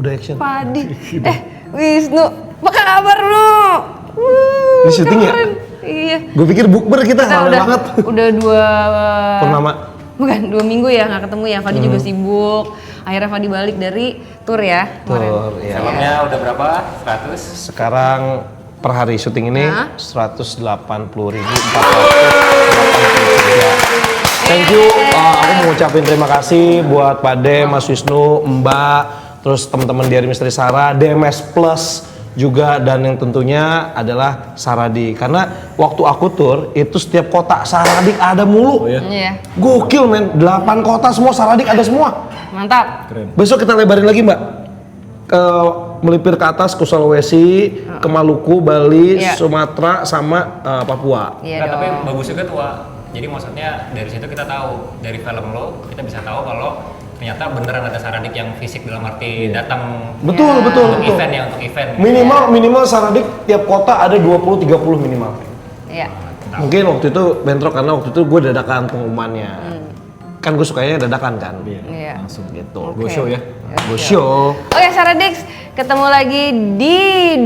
Udah action. Padi. Wisnu, apa kabar lu? Ini syuting ya? Iya. Gue pikir bukber kita lama banget. Udah 2 Purnama. Bukan, 2 minggu ya nggak ketemu ya. Fadi juga sibuk. Akhirnya Fadi balik dari tour ya. Tur, ya. Filmnya udah berapa? 100? Sekarang per hari syuting ini 180.483. Thank you. Aku mau ngucapin terima kasih buat Pade, Mas Wisnu, Mbak, terus teman-teman dari Misteri Sarah, DMS Plus juga, dan yang tentunya adalah Saradi. Karena waktu aku tur itu setiap kota Saradik ada mulu. Iya. Gokil men, 8 kota semua Saradik ada semua. Mantap. Keren. Besok kita lebarin lagi Mbak. Melipir ke atas ke Sulawesi, ke Maluku, Bali, Sumatera, sama Papua. Iya Tapi dong. bagus juga tuh, Wak. Jadi maksudnya dari situ kita tahu, dari film lo kita bisa tahu kalau ternyata beneran ada Saradik yang fisik dalam arti datang Betul, betul, untuk betul. event ya, untuk event. Minimal Saradik tiap kota ada 20-30 minimal. Iya. Mungkin waktu itu bentrok karena waktu itu gue dadakan pengumumannya. Kan gue sukanya dadakan kan. Iya. Langsung gitu. Oke. Go show ya. Go show. Oke, Saradix, ketemu lagi di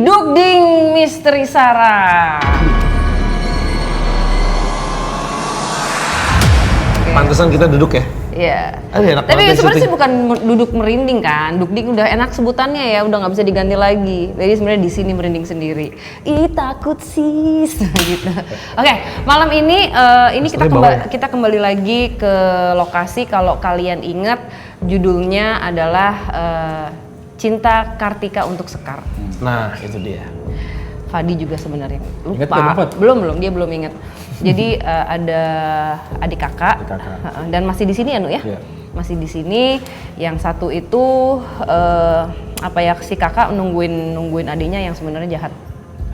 Dugding Misteri Sarah. Pantesan kita duduk ya. Iya. Aduh, enak Tapi banget ya sebenarnya sih syuting. bukan duduk merinding kan. Dugding udah enak sebutannya ya, udah nggak bisa diganti lagi. Jadi sebenarnya di sini merinding sendiri. Ih takut sis gitu. Oke, malam ini kita kembali lagi ke lokasi. Kalau kalian ingat judulnya adalah Cinta Kartika untuk Sekar. Nah, itu dia. Fadi juga sebenarnya lupa. Ingat belum, Fad? Belum, dia belum ingat. Jadi ada adik kakak, dan masih di sini ya Nu ya? Iya. Masih di sini. Yang satu itu si kakak nungguin adiknya yang sebenarnya jahat.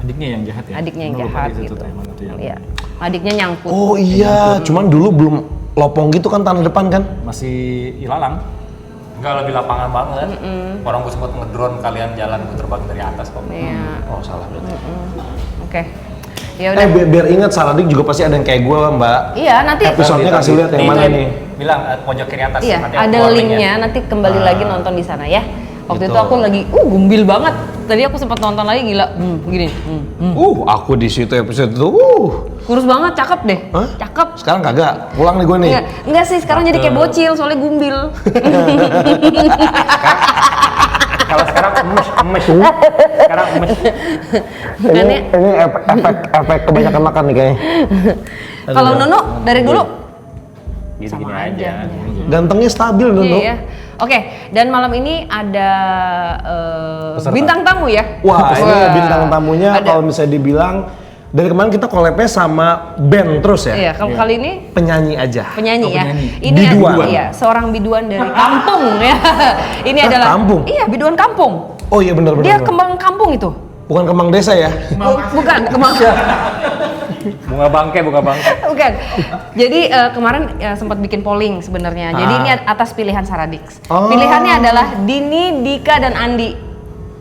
Adiknya yang jahat ya? Adiknya yang Lupa jahat di situ gitu. tuh, yang mana tuh yang Iya. Adiknya nyangkut. Oh iya, cuman dulu belum lopong gitu kan tanah depan kan? masih ilalang. Enggak, lebih lapangan banget. Orang gue sempat ngedrone kalian jalan gue terbang dari atas kok. Iya. Oh salah berarti. Oke. Ya udah. Biar ingat Saradik juga pasti ada yang kayak gue Mbak. Iya, nanti Episodenya kasih lihat yang mana nih. Bilang pojok kiri atas. iya, nanti ada warningnya. linknya, nanti kembali lagi nonton di sana ya. Waktu Gitu. itu aku lagi gumbil banget. Tadi aku sempat nonton lagi gila. Begini. Aku di situ episode itu. Kurus banget, cakep deh. Hah? Cakep. Sekarang kagak. Pulang nih gue nih. Enggak sih, sekarang jadi kayak bocil soalnya gumbil. Kalau sekarang emes. Sekarang emes. Ini efek kebanyakan makan nih kayaknya. Kalau Nono dari dulu Gini-gini sama aja. Gantengnya stabil dulu. Iya. Oke, dan malam ini ada bintang tamu ya. Wah, ini bintang tamunya Ada. kalau misalnya dibilang dari kemarin kita collab-nya sama band terus ya. Iya, kalau kali ini Penyanyi aja. penyanyi ya. penyanyi. Ini Biduan. iya, seorang biduan dari kampung ya. Ini Hah, adalah kampung? Iya, biduan kampung. Oh iya benar. Dia kembang kampung itu. Bukan kembang desa ya. Bukan, kembang. Bunga bangke. Bukan. Jadi kemarin sempat bikin polling sebenarnya. Jadi ini atas pilihan Saradix. Oh. Pilihannya adalah Dini, Dika, dan Andi.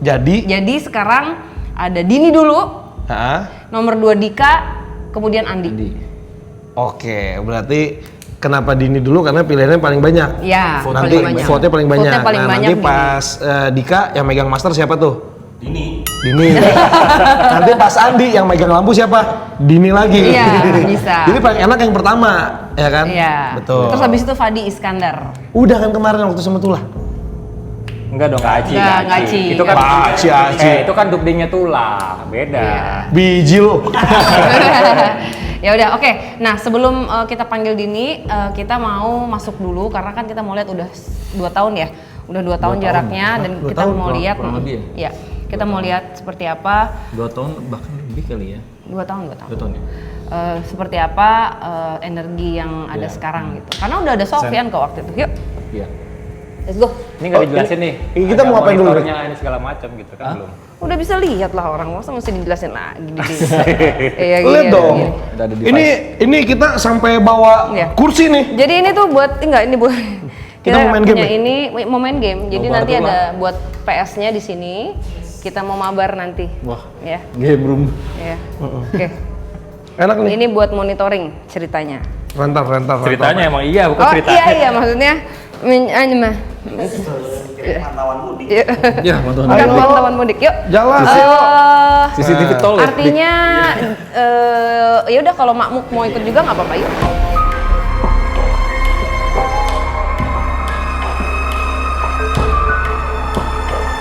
Jadi sekarang ada Dini dulu, nomor 2 Dika, kemudian Andi. Oke, berarti kenapa Dini dulu karena pilihannya paling banyak. Ya, Nanti paling banyak. vote-nya paling banyak. Vote-nya paling Nah, banyak nanti Dini. pas Dika yang megang master siapa tuh? Dini. Dini. Nanti pas Andi yang megang lampu siapa? Dini lagi. Iya, bisa. Jadi paling enak yang pertama, ya kan? Iya. Betul. Terus habis itu Fadi Iskandar. Udah kan kemarin waktu sama Tulah. Enggak dong, Aci. Nggak Aci. Itu kan Aci. itu kan dugdingnya tulang. Beda. Biji lo. Ya udah, oke. Nah, sebelum kita panggil Dini, kita mau masuk dulu karena kan kita mau lihat udah 2 tahun ya. Udah 2 tahun jaraknya dan 2 kita tahun, mau lihat kurang lebih ya. Kita mau lihat seperti apa 2 tahun bahkan lebih kali ya. 2 tahun. 2 tahun ya. Seperti apa energi yang ada sekarang gitu. Karena udah ada Sofyan kok waktu itu. Yuk, Iya. let's go. Ini nggak dijelasin nih. Kita mau ngapain dulu? Monitornya ini segala macam gitu kan belum. Udah bisa lihat lah orang, masa mesti dijelasin lagi. Iya, Lihat dong. Udah ada device. Ini kita sampai bawa Iya. kursi nih. Jadi ini tuh buat ini buat Kita mau main game punya ya? Ini mau main game. Jadi Nobar nanti tuh, ada buat PS-nya di sini. Kita mau mabar nanti. Wah, Ya. game room. Ya. Oke. Enak nih. Ini buat monitoring ceritanya. Rentar. Ceritanya emang iya, bukan Oh ceritanya. iya maksudnya mah. Pantauan mudik. Ya, mantu. Bukan pantauan mudik. Yuk. Jalan. CCTV tol ya. Artinya ya udah kalau Makmuk mau ikut juga nggak apa-apa yuk.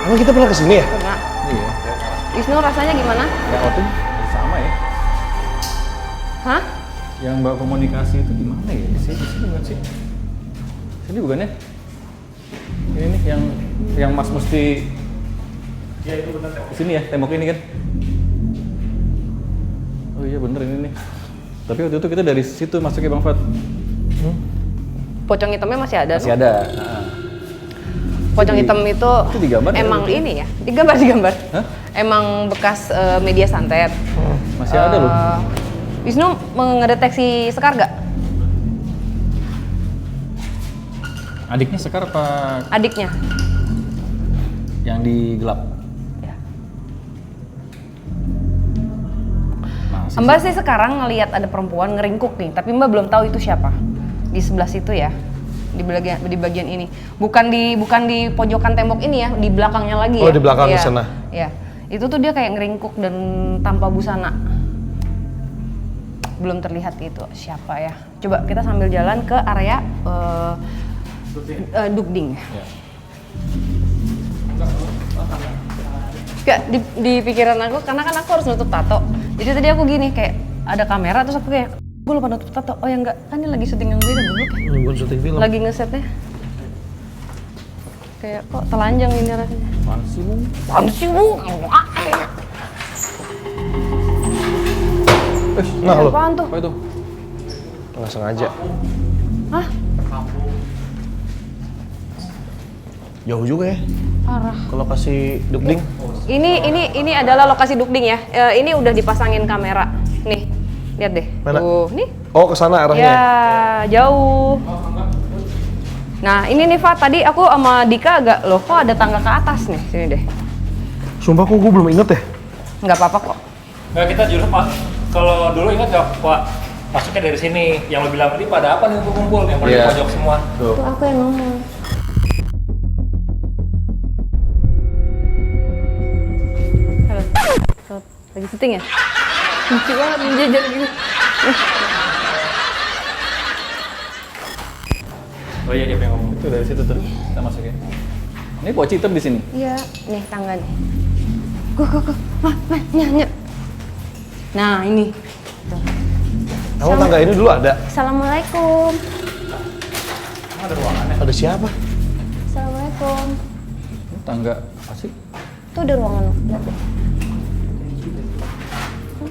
Emang kita pernah kesini ya? Nah, Iya. Wisnu rasanya gimana? Ya waktu sama ya. Hah? Yang mbak komunikasi itu gimana ya? Di sini bukan sih? Sini bukan ya? Ini nih yang Mas mesti. Ya itu benar. Di sini ya, tembok ini kan? Oh iya bener ini nih. Tapi waktu itu kita dari situ masuknya Bang Fat. Pocong hitamnya masih ada. Masih Nuh? ada. Pocong hitam itu digambar ya, emang waktu itu? ini ya, digambar. Hah? Emang bekas media santet. Masih ada loh. Wisnu ngedeteksi Sekar gak? Adiknya Sekar apa Adiknya? yang di gelap? Ya. Masih Mbak sih sekarang ngelihat ada perempuan ngeringkuk nih, tapi Mbak belum tahu itu siapa. Di sebelah situ ya, di bagian ini. Bukan di pojokan tembok ini ya, di belakangnya lagi Oh, ya. di belakang Iya, sana. Iya. Itu tuh dia kayak ngeringkuk dan tanpa busana. Belum terlihat itu siapa ya. Coba kita sambil jalan ke area Dukding. Ya. Kayak di pikiran aku, karena kan aku harus nutup tato. Jadi tadi aku gini kayak ada kamera terus aku kayak gue lupa nutup tato. Oh ya enggak, kan ini lagi syuting yang beda dulu kan. Bukan syuting film. Lagi ngesetnya. Kayak kok telanjang ini rasanya. Apaan sih, Bung? Apaan sih bu? Nah lo, Apaan tuh? Apa itu? nggak sengaja. Hah? Jauh juga ya. Parah. Ke lokasi Dukding. Ini adalah lokasi Dukding ya. Ini udah dipasangin kamera. Nih, lihat deh. Mana? Tuh, nih. Oh, ke sana arahnya. Ya, jauh. Nah, ini nih Fat, tadi aku sama Dika agak loh, kok ada tangga ke atas nih, sini deh. Sumpah kok gue belum inget ya. Nggak apa-apa kok. Nggak, kita jujur Pak, kalau dulu ingat nggak Pak, masuknya dari sini. Yang lo bilang tadi pada apa nih kumpul yang pada di pojok semua. Tuh. Itu aku yang ngomong. Halo. Halo. Lagi syuting ya? Lucu banget menjajar gini. Oh iya, dia pengen ngomong itu dari situ tuh. Kita masukin. Ini poci hitam di sini. Iya, nih tangga nih. Go. Nyanya. Nah, ini. Tuh. Kamu tangga ini dulu ada. Assalamualaikum. Ada ruangannya. Ada siapa? Assalamualaikum. Ini tangga apa sih? Tuh ada ruangan lo, lihat deh.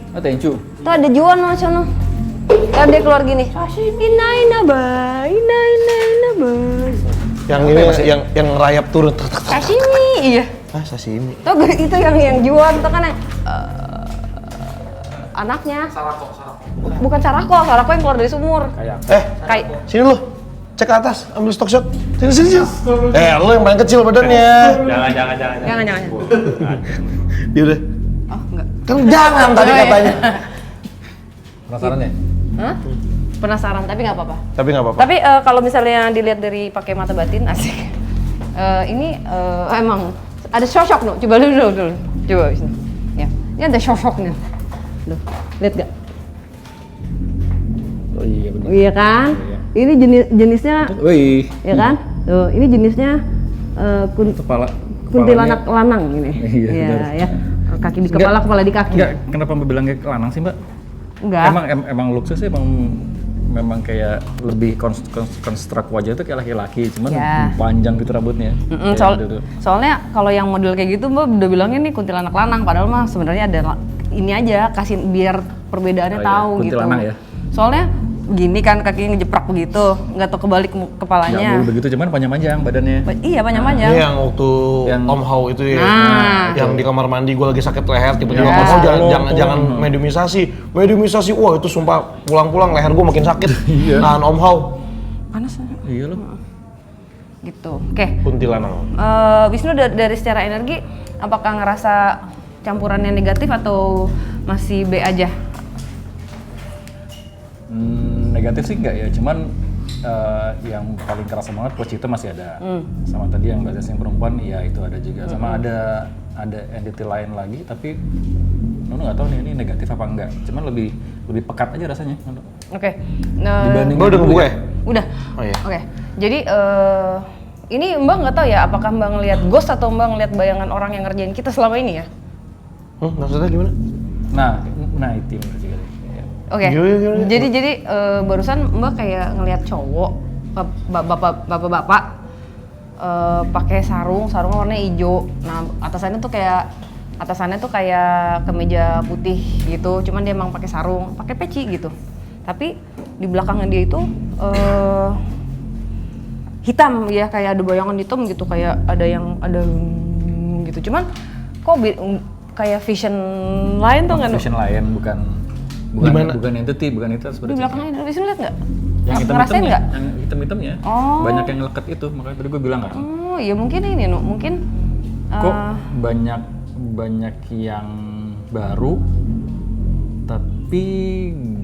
Ah, tencu. Tuh ada Juan loh sono. Lihat dia keluar gini. Ina bay. Yang ini yang ngerayap turun. Sashimi, iya. Ah, sashimi. Tuh itu yang Juan tuh kan yang anaknya. Bukan Sarako yang keluar dari sumur. Kayak Sini lu. Cek ke atas, ambil stock shot. Sini. Lu yang paling kecil badannya. Jangan. Dia udah. oh enggak. Kan jangan tadi Oh, iya. katanya. Penasaran ya? Hah? Penasaran tapi nggak apa-apa. Tapi nggak apa-apa. Tapi kalau misalnya dilihat dari pakai mata batin asik. Ini emang ada sosok no. Coba dulu. Coba sini. Ya. Ini ada sosoknya. Loh, lihat gak? Oh iya benar. Iya kan? Ini jenisnya, Wih. ya kan? Tuh, ini jenisnya kuntilanak lanang ini. Iya, benar. ya. Kaki di kepala, kepala di kaki. Enggak, kenapa Mbak bilang kayak lanang sih, Mbak? Enggak. Emang looksnya sih memang kayak lebih konstruk wajah itu kayak laki-laki, cuman Ya. panjang gitu rambutnya. Kayak gitu. Soalnya kalau yang model kayak gitu Mbak udah bilangnya nih kuntilanak lanang, padahal mah sebenarnya ada ini aja kasih biar perbedaannya Oh, iya. tahu gitu. Kuntilanak ya? Soalnya gini kan kakinya ngejeprak begitu, nggak tahu kebalik Nggak kepalanya. mulu begitu, cuman panjang-panjang badannya. Iya panjang-panjang. Ini yang waktu Yang- Om Hao itu ya. Nah. Yang di kamar mandi gue lagi sakit leher, tiba-tiba Ya. Om Hao Tolong. jangan mediumisasi. Mediumisasi, wah itu sumpah pulang-pulang leher gue makin sakit. Iya. Nahan Om Hao. Panas Iya loh. gitu. Oke. Kuntilanak. Wisnu dari secara energi apakah ngerasa campurannya negatif atau masih B aja? negatif sih enggak ya, cuman yang paling kerasa banget coach itu masih ada. Sama tadi yang batas yang perempuan, ya itu ada juga. Sama ada entity lain lagi, tapi Nono nggak tahu nih ini negatif apa enggak. Cuman lebih pekat aja rasanya. Oke. Nah, Dibanding Mbak udah ngebuka ya? udah. Oh iya. Oke. Jadi ini Mbak nggak tahu ya apakah Mbak ngelihat ghost atau Mbak ngelihat bayangan orang yang ngerjain kita selama ini ya? Maksudnya gimana? Nah itu yang juga. Ya. Oke. Gimana? Jadi barusan Mbak kayak ngelihat cowok bapak-bapak pakai sarungnya warna hijau. Nah, atasannya tuh kayak kemeja putih gitu. Cuman dia emang pakai sarung, pakai peci gitu. Tapi di belakangnya dia itu hitam ya, kayak ada bayangan hitam gitu, kayak ada gitu. Cuman kok kayak vision lain tuh nggak? Vision lain bukan entity, bukan itu Di sebenarnya. belakangnya bisa lihat nggak? Yang Ngerasain hitam-hitamnya, nggak? yang hitam-hitamnya. Oh. Banyak yang ngeket itu, makanya tadi gue bilang kan. Oh ya mungkin ini mungkin Kok banyak yang baru, tapi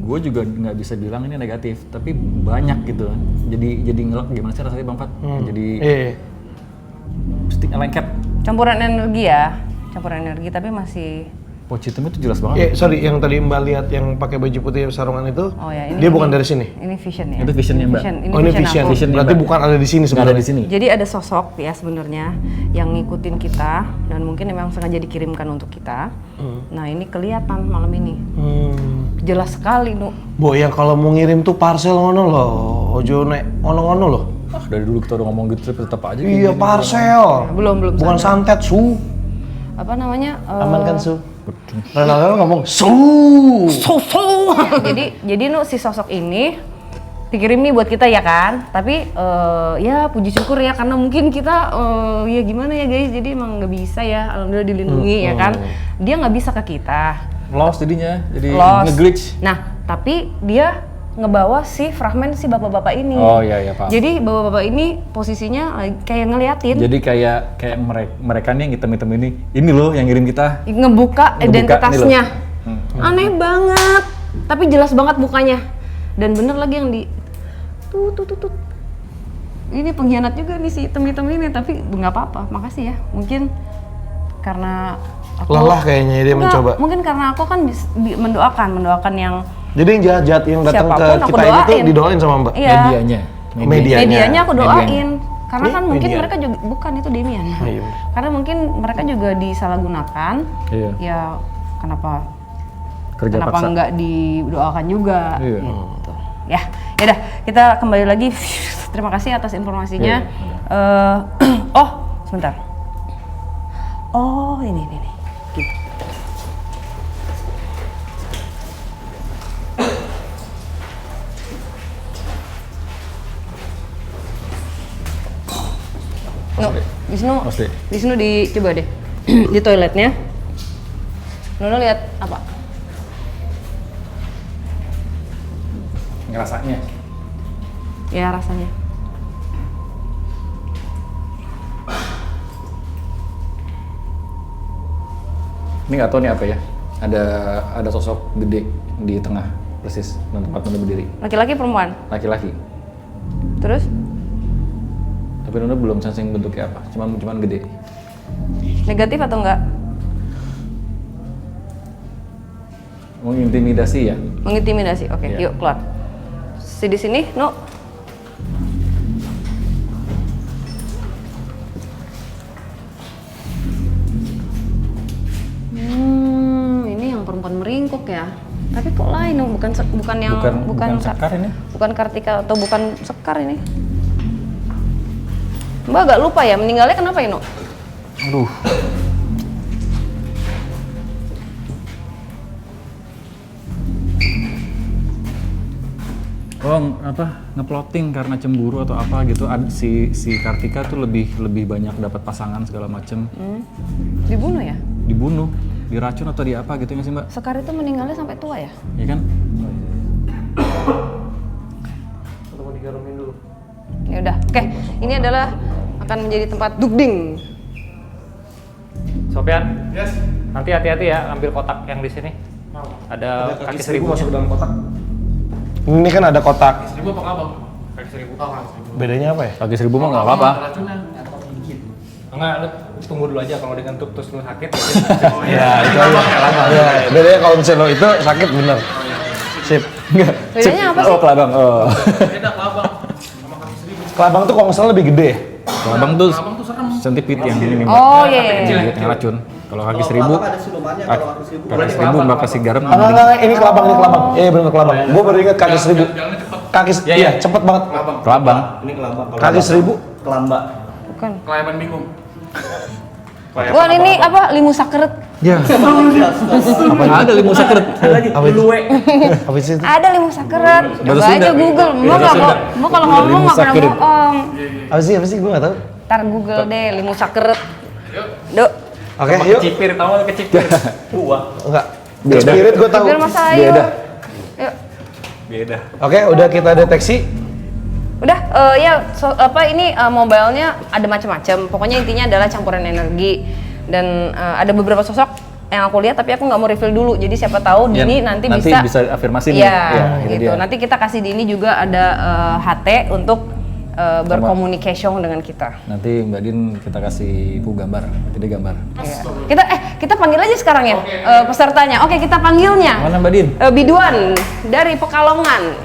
gue juga nggak bisa bilang ini negatif, tapi banyak gitu. Jadi ngelak gimana sih rasanya Bang Fat? Jadi lengket. campuran energi tapi masih. Pouch hitam itu jelas banget. Sorry, yang tadi Mbak lihat yang pakai baju putih sarungan itu, Oh ya, ini dia bukan dari sini. Ini vision ya. Itu visionnya, Mbak. Ini vision. aku. Visionnya, Berarti Mbak. bukan ada di sini Nggak sebenarnya. ada di sini. Jadi ada sosok ya sebenarnya yang ngikutin kita dan mungkin memang sengaja dikirimkan untuk kita. Nah ini kelihatan malam ini, jelas sekali Nu. Bo, yang kalau mau ngirim tuh parcel ngono loh, ojo nek ngono-ngono loh. Dari dulu kita udah ngomong gitu, tapi tetap aja. Iya, parcel. Belum Bukan santet, Su. apa namanya? Aman kan, Su? Ronaldo ngomong, Su. jadi Nu si sosok ini dikirim nih buat kita ya kan, tapi ya puji syukur ya karena mungkin kita ya gimana ya guys, jadi emang nggak bisa ya, alhamdulillah dilindungi ya kan, dia nggak bisa ke kita, Lost jadinya, jadi lost. nge-glitch. Nah tapi dia ngebawa si fragmen si bapak-bapak ini. Oh iya paham. Jadi bapak-bapak ini posisinya kayak ngeliatin, Jadi kayak mereka nih yang hitam-hitam ini loh yang ngirim kita. ngebuka identitasnya. nih loh. Aneh banget, tapi jelas banget mukanya. Dan bener lagi yang di tuh. Ini pengkhianat juga nih si hitam-hitam ini, tapi nggak apa-apa, makasih ya. Mungkin karena aku Lelah kayaknya dia Enggak, mencoba. Mungkin karena aku kan mendoakan yang Jadi yang jahat-jahat yang datang ke siapapun aku kita ini tuh doain. didoain sama Mbak. Iya. Medianya aku doain. Karena kan mungkin media. mereka juga bukan itu Demian. Oh, iya. Karena mungkin mereka juga disalahgunakan. Iya. Ya kenapa Kerja kenapa paksa. nggak didoakan juga Iya. gitu. Ya udah kita kembali lagi. Terima kasih atas informasinya. Oh sebentar. Oh ini. Gitu. No, Wisnu coba deh di toiletnya. Nono lihat apa? Ngerasanya. Ya rasanya. Ini nggak tahu nih apa ya. Ada sosok gede di tengah persis tempat Nunda berdiri. Laki-laki perempuan? Laki-laki. Terus? Tapi Nunda belum sensing bentuknya apa. Cuman gede. Negatif atau enggak? Mengintimidasi ya. Mengintimidasi. Oke, Iya. yuk keluar. Di sini, No. Ini yang perempuan meringkuk ya. Tapi kok lain, No? Bukan Sekar ini. Bukan Kartika atau bukan Sekar ini. Mbak agak lupa ya, meninggalnya kenapa ya, No? Aduh. Oh, ngeplotting karena cemburu atau apa gitu. Si Kartika tuh lebih banyak dapat pasangan segala macem. Dibunuh ya? Dibunuh, diracun atau di apa gitu nggak sih Mbak? Sekar itu meninggalnya sampai tua ya? Iya kan? Ya udah, oke. Ini adalah akan menjadi tempat dugding. Sofian, nanti hati-hati ya ambil kotak yang di sini. Ada kaki seribu masuk dalam kotak. Ini kan ada kotak. 1.000 apa nggak bang? Kaki 1.000. Oh, kaki 1.000. Bedanya apa ya? Kaki 1.000 mah nggak apa-apa. Racunan atau gigit. Enggak, lu tunggu dulu aja kalau dia ngantuk terus lu sakit. Ya, itu aja. Ya, bedanya kalau misalnya lo itu sakit bener. Sip. Enggak. Bedanya apa sih? Oh, kelabang. Oh. Beda kelabang sama kaki 1.000. Kelabang tuh kalau nggak salah lebih gede. Kelabang tuh Kelabang tuh serem. centipede yang ini Mbak. Oh iya. Yang racun. Kalau kaki Kalau 1.000, kelabang ada silumannya, kalau kaki 1.000 kaki 1.000 Mbak kasih garam. Enggak, ini kelabang, ini kelabang. Iya bener kelabang. Gue baru inget kaki 1.000. Jalannya cepet. Kaki, iya cepet banget. Kelabang. Kelabang. Ini kelabang. Kalau Kaki 1.000. kelamba. Bukan. Kelayaban bingung. Wah ini apa? Limu sakeret. Ya. Ada limu sakret. Apa itu? Apa sih itu? Ada limu sakeret. Bahasa Coba aja Sunda. Google. Mau Bahasa nggak Sunda. mau kalau ngomong Limu nggak pernah sakeret. bohong. Apa sih? Gue nggak tahu. Ntar Google deh limu sakeret. Dok. Oke, yuk. Kecipir, tahu nggak kecipir? Enggak. Beda. Spirit gue tahu. Biar Mas Ayu. Beda. Yuk. Beda. Oke, udah kita deteksi. Udah, ya ini mobilenya ada macam-macam. Pokoknya intinya adalah campuran energi dan ada beberapa sosok yang aku lihat tapi aku nggak mau reveal dulu. Jadi siapa tahu Ya, Dini nanti nanti bisa bisa afirmasi nih. Iya, Ya, itu gitu. dia. Nanti kita kasih Dini juga ada HT untuk berkomunikasi dengan kita. Nanti Mbak Din kita kasih gambar. Nanti dia gambar. Iya. Kita panggil aja sekarang ya pesertanya. Oke, kita panggilnya. Mana Mbak Din? Biduan dari Pekalongan.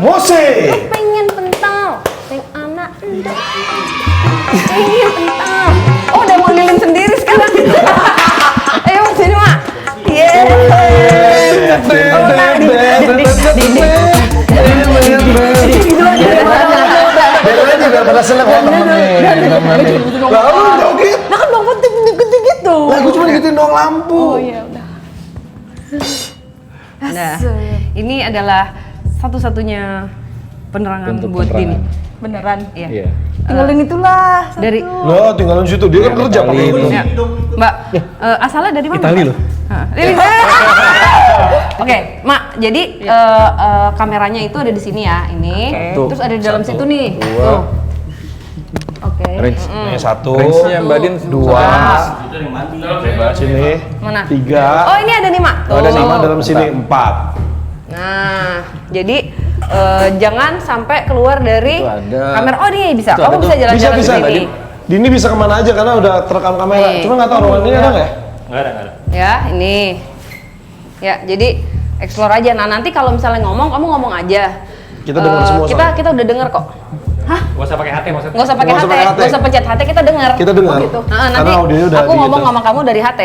Mose. Pengen pentol, sing anak endak. Pengen pentol. Oh, udah manggilin sendiri sekarang. Ayo sini mak. Biar aja biar pada seneng kalau temennya. Lalu joget. Nah kan bang penting gitu. Lah gue cuma gituin doang lampu. Oh iya udah. Nah, ini adalah satu-satunya penerangan Bentuk buat Dini. penerangan. Beneran? Iya. Iya. Tinggalin itulah. Dari Lo tinggalin situ, dia kan kerja pakai itu. Ya. Mbak, asalnya dari mana? Itali Mbak? loh. Hah, Oke, Mak. Jadi kameranya itu ada di sini ya, ini. Tuh, Terus ada di dalam satu, situ nih. dua. Tuh. Oke. Range. Nih satu, Range-nya Mbak Din dua, Itu yang mandi. sini, Mana? tiga, Oh, ini ada nih, Mak. Tuh. ada sama dalam sini empat. Nah, jadi jangan sampai keluar dari Itu ada. kamera. Oh, ini bisa. Itu Kamu ada bisa tuh. jalan-jalan Bisa ke bisa. sini. Dini bisa kemana aja karena udah terekam kamera. Nih. Cuma nggak tahu ruangan ini ada nggak ya? Nggak ada. Ya, ini. Ya, jadi explore aja. Nah, nanti kalau misalnya ngomong, kamu ngomong aja. Kita dengar semua Kita udah dengar kok. Hah? Gak usah pakai hati maksudnya. Nggak usah pakai Nggak usah HT, pakai HT. nggak usah pencet HT, kita dengar. Kita dengar. Oh, gitu. Nah, Karena nanti audionya udah aku di ngomong gitu. sama kamu dari HT,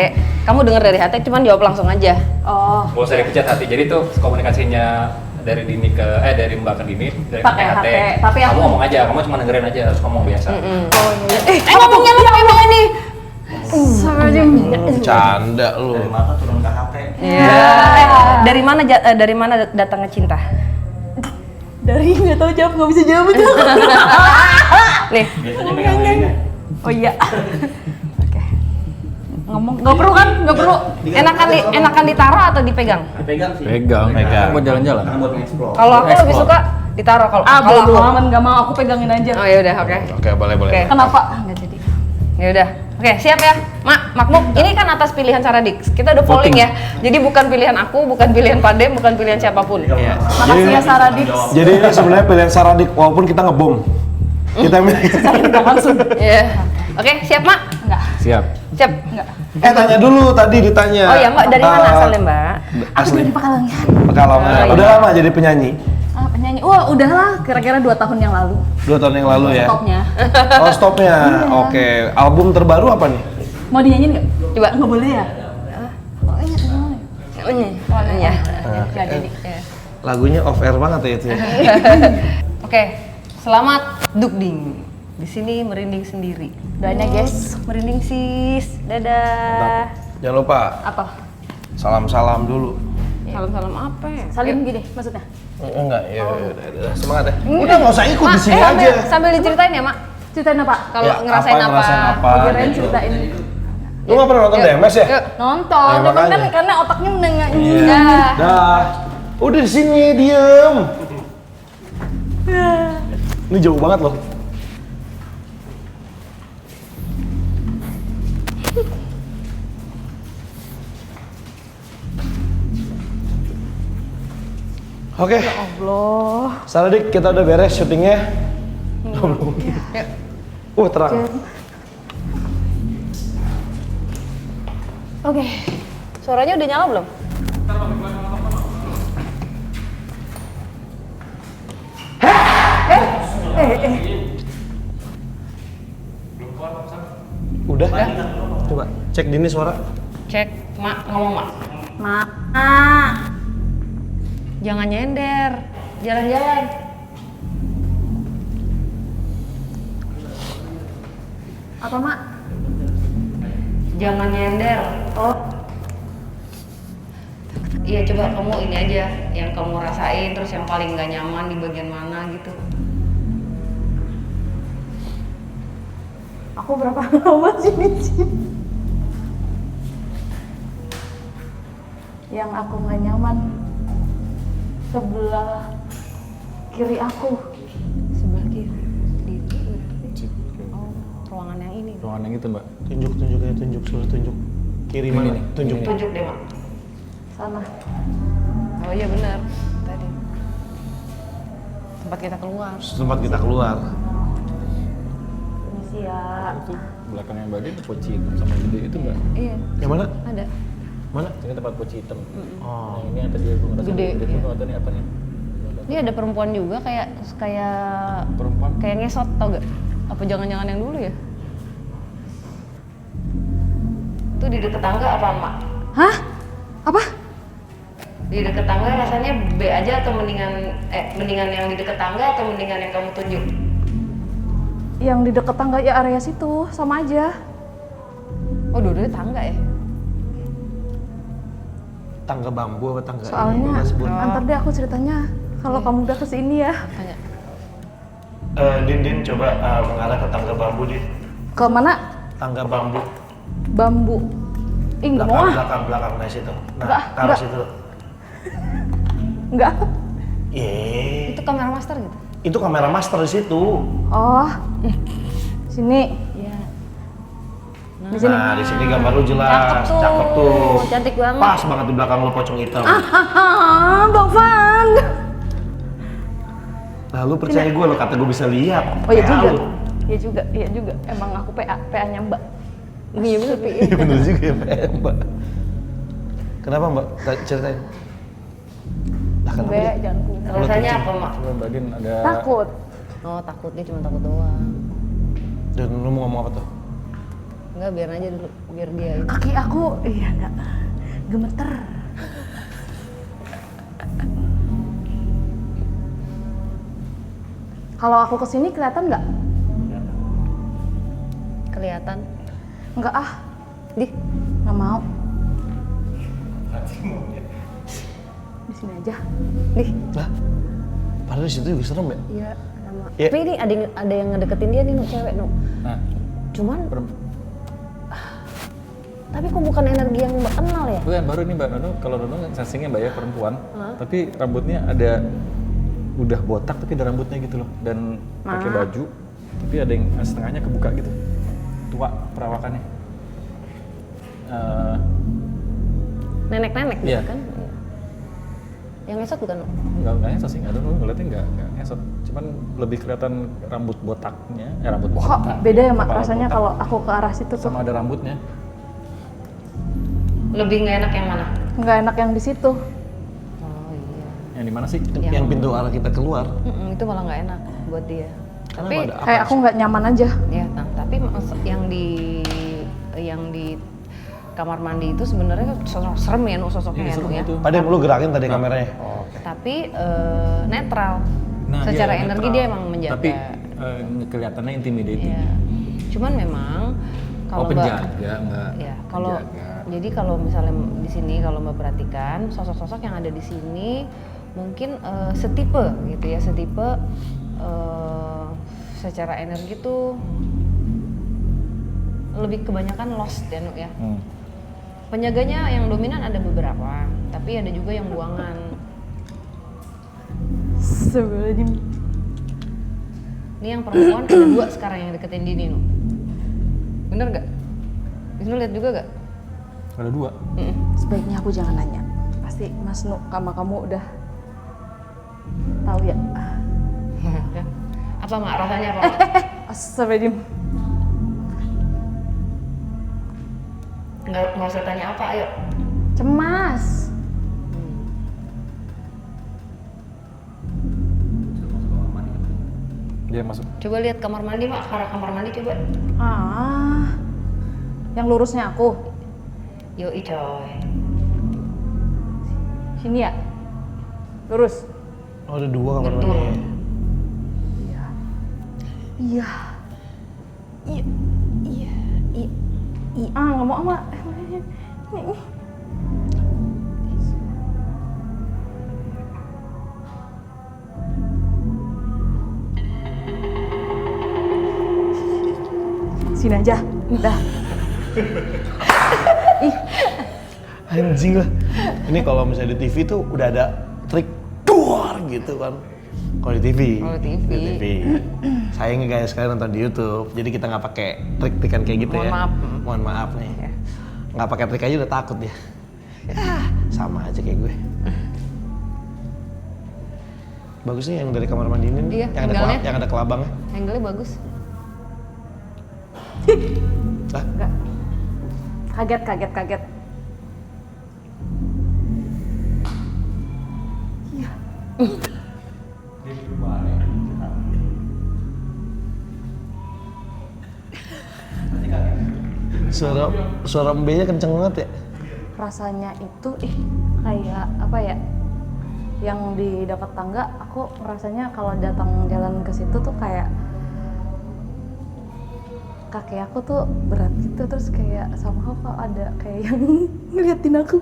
kamu dengar dari HT, cuman jawab langsung aja. Oh. Gak usah dipencet hati. Jadi tuh komunikasinya dari Dini ke dari Mbak ke Dini dari Pakai HT, tapi kamu aku- ngomong aja, kamu cuma dengerin aja, harus ngomong biasa. Ngomongnya lu pakai mana nih? Canda lu. Dari mata turun ke HP. Iya. Dari mana datangnya cinta? Dari nggak tahu jawab, nggak bisa jawab itu. Nih. Biasanya megang-megang. Oh iya. Oke. Ngomong nggak perlu kan? Nggak perlu. Enakan ditaruh atau dipegang? Dipegang sih. Pegang. Buat jalan-jalan. Karena buat nge-explore. Kalau aku lebih suka ditaruh kalau Bodo aku. amat, nggak mau, aku pegangin aja. Oh ya udah, oke. Oke, boleh boleh. Oke. Kenapa? Nggak jadi. Ya udah. Oke, siap ya. Makmuk, ini kan atas pilihan Saradix. Kita udah polling ya. Jadi bukan pilihan aku, bukan pilihan Padem, bukan pilihan siapapun. Iya. Makasih ya Saradix. Jadi ini sebenarnya pilihan Saradik walaupun kita ngebom. Kita milih. Langsung. Iya. Oke, siap, Mak? Enggak. Siap. Siap. Tanya dulu tadi ditanya. Oh ya, Mbak, dari mana asalnya, Mbak? Aku dari Pekalongan. Pekalongan. Oh, iya. Udah lama jadi penyanyi? Penyanyi. Wah, udahlah, kira-kira 2 tahun yang lalu. 2 tahun yang lalu ya. Stopnya. Oh, stopnya. Oke. Album terbaru apa nih? Mau dinyanyiin nggak? Coba. Nggak boleh ya? Iya. Ya, jadi. Lagunya off air banget ya itu. Ya? Oke, selamat Dukding. Di sini merinding sendiri. Doanya guys. Merinding sis. Dadah. Jangan lupa Apa? salam-salam dulu. Salam-salam apa ya? Salim gini maksudnya? Enggak, ya udah semangat ya. Udah nggak usah ikut Mak, di sini sambil, aja. sambil diceritain ya, Mak. Ceritain apa? Kalau Ya, ngerasain apa? ngerasain apa. Kirain gitu. ceritain. Lu nggak pernah nonton Yuk. DMS ya? Yuk. Nonton, Ya, cuman kan makanya. karena otaknya menengah Iya. Dah. Udah di sini diem. Ini jauh banget loh. Oke, Allah. Sarah Dik, kita udah beres syutingnya. Yuk. Terang. Oke. Suaranya udah nyala belum? Udah? Coba cek Dini suara. Cek, Mak, ngomong Mak. Mak. Jangan nyender. Jalan-jalan. Apa Mak? Jangan nyender. Oh, Iya, coba kamu ini aja yang kamu rasain, terus yang paling gak nyaman di bagian mana gitu. aku berapa lama sih di sini? Yang aku nggak nyaman sebelah kiri aku. Sebelah kiri. Oh, ruangan yang ini. Ruangan yang itu mbak. Tunjuk, suruh tunjuk. Kiri Ini mana? nih, Tunjuk. ini. Tunjuk deh, Mak. Sana. Oh iya benar. Tadi. Tempat kita keluar. Tempat kita keluar. Permisi ya. Itu belakangnya mbak Din poci hitam sama gede itu mbak. Iya, Yang mana? ada. Mana? Ini tempat poci hitam. Oh. Nah, ini yang tadi aku ngerasa Gede, gede iya. itu atau ini apa nih? Ini ada perempuan juga kayak Perempuan. kayak ngesot, tau gak? Apa jangan-jangan yang dulu ya? Itu di deket tangga apa, Mak? Hah? Apa? Di deket tangga rasanya B aja atau mendingan yang di deket tangga atau mendingan yang kamu tunjuk? Yang di dekat tangga ya area situ, sama aja. Oh, dua-duanya tangga ya? Tangga bambu apa tangga? Soalnya Ini sebut. ntar deh aku ceritanya kalau kamu udah kesini ya. Tanya. Din coba mengarah ke tangga bambu Din. Ke mana? Tangga bambu. Bambu. Ih, nggak mau ah. Belakang nah situ. Nah, Enggak, ke arah enggak. situ. Enggak. Iya. Itu kamera master gitu? Itu kamera master di situ. Oh. Sini. Iya. Di sini. Nah, di sini gambar lu jelas. Cakep tuh. Cantik banget. Pas banget di belakang lu pocong hitam. Ah, Bang Van. Nah, lu percaya gue, lu kata gue bisa lihat. Oh iya PA juga. lu. Iya juga. Emang aku PA-nya Mbak. Iya bener, Pi. Iya bener juga ya, Mbak. Kenapa Mbak? Ceritain. Lah kenapa? Be, Din? jangan kuda. Rasanya apa, Mak? Coba mbak Din ada. Takut. Oh, takut dia cuma takut doang. Dan lu mau ngomong apa tuh? Enggak, biar aja dulu, biar dia ini. Kaki aku, iya enggak. Gemeter. Kalau aku kesini kelihatan nggak? Kelihatan. Nggak ah, Di, nggak mau. Di sini aja. di. Lah, padahal di situ juga serem ya? Iya, sama. Iya. Tapi ini ada yang ngedeketin dia nih, cewek, Nu. Nah, Cuman, per- tapi kok bukan energi yang Mbak kenal ya? bukan baru nih mbak Nono. Kalau Nono sensingnya mbak ya perempuan, tapi rambutnya ada udah botak tapi ada rambutnya gitu loh dan pakai baju, tapi ada yang setengahnya kebuka gitu. Tua perawakannya. Nenek-nenek gitu Iya. kan? Iya. Yang ngesot bukan, Nu? Enggak ngesot sih, nggak tahu ngeliatnya nggak ngesot, cuman lebih kelihatan rambut botaknya, rambut botak. Kok beda ya Mak Kepala rasanya botak. kalau aku ke arah situ tuh? Sama ada rambutnya. Lebih nggak enak yang mana? Nggak enak yang di situ. Oh iya. Yang di mana sih? Yang pintu arah kita keluar. Itu malah nggak enak buat dia. Tapi, Kenapa ada Kayak aku nggak nyaman aja. ya, tapi yang di kamar mandi itu sebenarnya sosok serem ya, Nu, sosoknya Iya, ya, Nu serem ya. itu. Padahal lu gerakin tadi kameranya. Oh, oke. Tapi netral. Nah, Secara iya, energi netral. dia emang menjaga. Tapi kelihatannya intimidating. Iya. Cuman memang kalau Mbak, penjaga enggak. ya kalau penjaga. jadi kalau misalnya di sini kalau Mbak perhatikan sosok-sosok yang ada di sini mungkin setipe gitu ya, setipe secara energi tuh lebih kebanyakan lost ya, Nu ya. Penjaganya yang dominan ada beberapa, tapi ada juga yang buangan. Sebelum Ini yang perempuan ada 2 sekarang yang deketin Dini, Nu. Bener gak? Wisnu lihat juga gak? Ada 2. sebaiknya aku jangan nanya. Pasti Mas Nu sama kamu udah tahu ya. Apa Mak? Rasanya apa? Astagfirullahaladzim. Nggak usah tanya apa, ayo. Cemas. Dia masuk. Coba lihat kamar mandi Mak, arah kamar mandi coba. Yang lurusnya aku. Yoi coy. Sini ya? Lurus? Oh, ada 2 kamar Betul. mandi. Iya. Iya. Iya. Iya. Iya. Iya. Nggak mau ama. Ini. Sini aja. Dah. Anjing lah. Ini kalau misalnya di TV tuh udah ada trik duar gitu kan. Kalau di TV. Kalau di TV. Di TV. Sayangnya guys, kalian nonton di YouTube. Jadi kita nggak pakai trik-trikan kayak gitu Mohon ya. maaf. Mohon maaf nih. Nggak pakai trik aja udah takut dia. Sama aja kayak gue. Bagusnya yang dari kamar mandi ini nih, Iya, yang yang ada kelabangnya. Angle-nya bagus. Lah, Enggak. Kaget. suara mbenya kenceng banget ya. Rasanya itu kayak apa ya? Yang di dekat tangga, aku rasanya kalau datang jalan ke situ tuh kayak kaki aku tuh berat gitu, terus kayak somehow kok ada kayak yang ngeliatin aku.